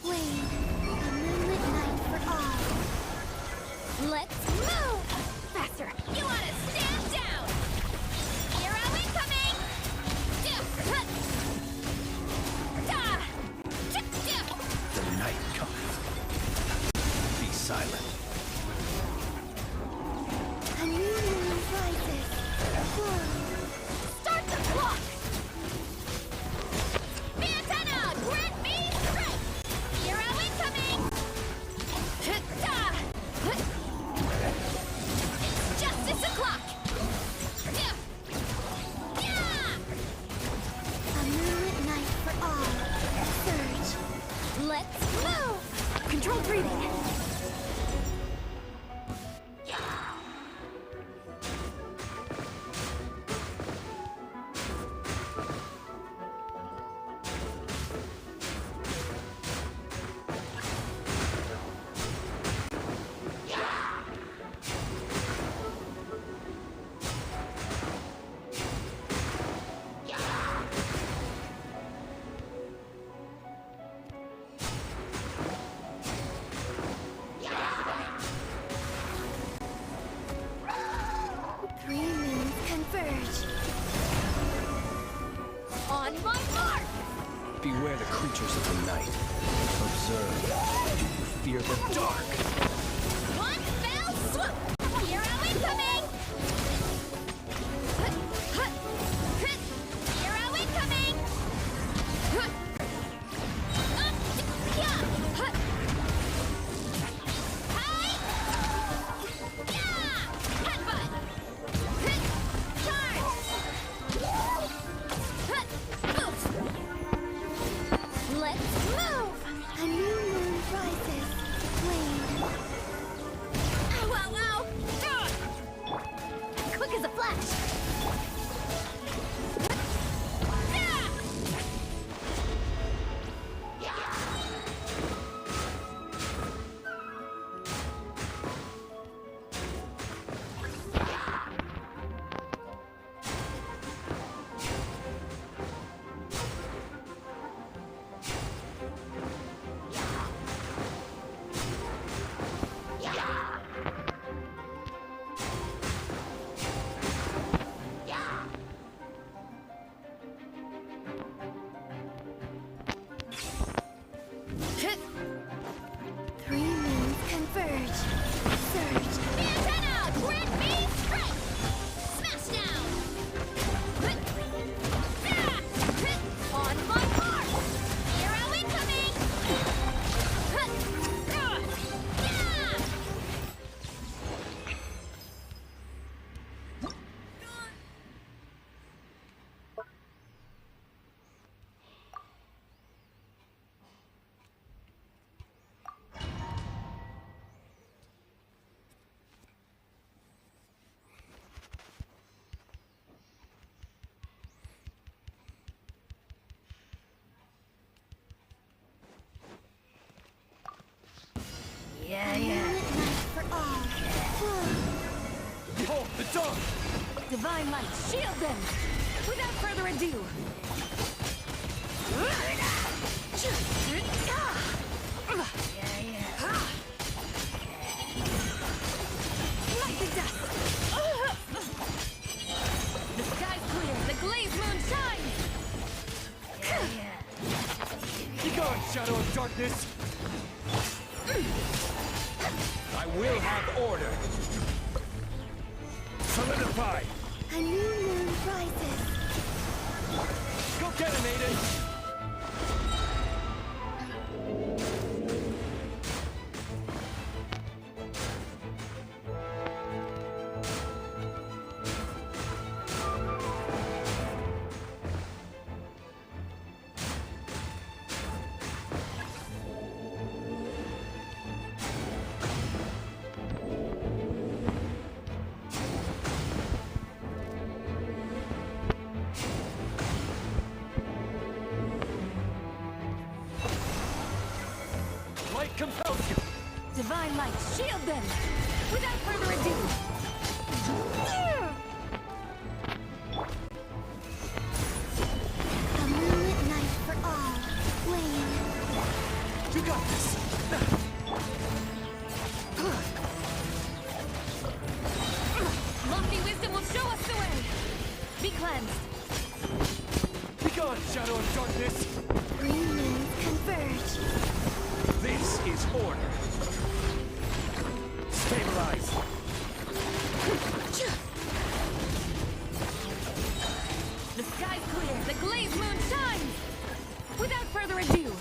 Wait, a moonlit night for all. Let's move! Faster! You want to stand down! Hero incoming! The night cometh. Be silent. A new moon rises. Start the clock! Antenna, grant me strength! Hero incoming! It's justice o'clock! A moonlit night for all. Surge. Let's move! Controlled breathing. Three moons converge. On my mark! Beware the creatures of the night. Observe. Do you fear the dark? One fell swoop! Hero incoming! Hero incoming! Headbutt! Charge! Let's move! A new moon rises. Flame. Divine light, shield them! Without further ado! Light the dust! The sky's clear, the glazed moon shines! Be gone, shadow of darkness! I will have order! Solidify! A new moon rises. Go get him, Aiden! Compels you! Divine light, shield them! Without further ado! A moonlit night for all. Wayne. You got this! Lofty wisdom will show us the way! Be cleansed! Be gone, shadow of darkness! New moons converge. This is order. Stabilize. The sky's clear, the glazed moon shines! Without further ado!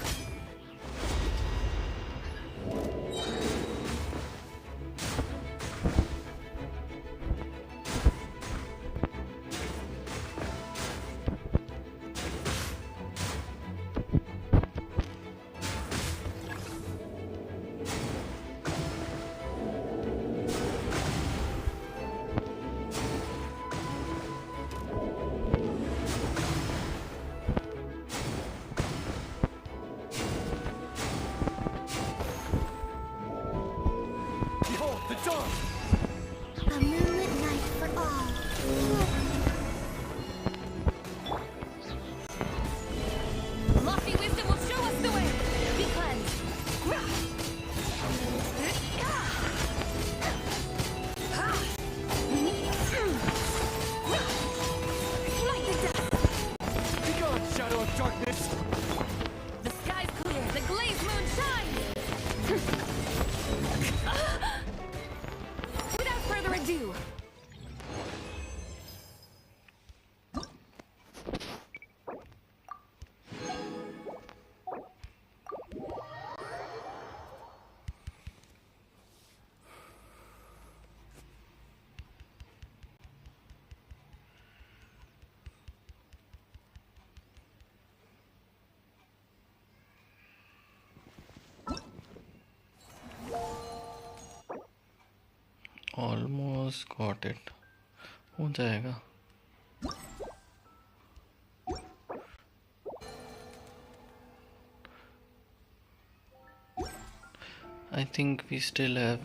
A moonlit night for all. Lofty wisdom will show us the way! Be cleansed! Light the dust! Be gone, shadow of darkness! The sky's clear, the glazed moon shines! Without further ado! Almost got it. हो जाएगा. I think we still have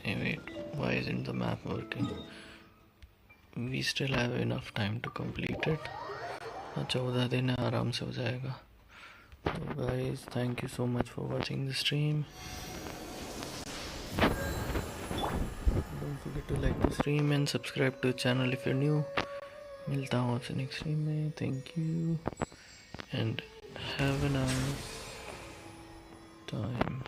hey, wait, why isn't the map working? We still have enough time to complete it. 14 दिन है, आराम से हो जाएगा. So guys, thank you so much for watching the stream. Don't forget to like the stream and subscribe to the channel if you're new. मिलता हूँ आपसे next stream में. Thank you and have a nice time.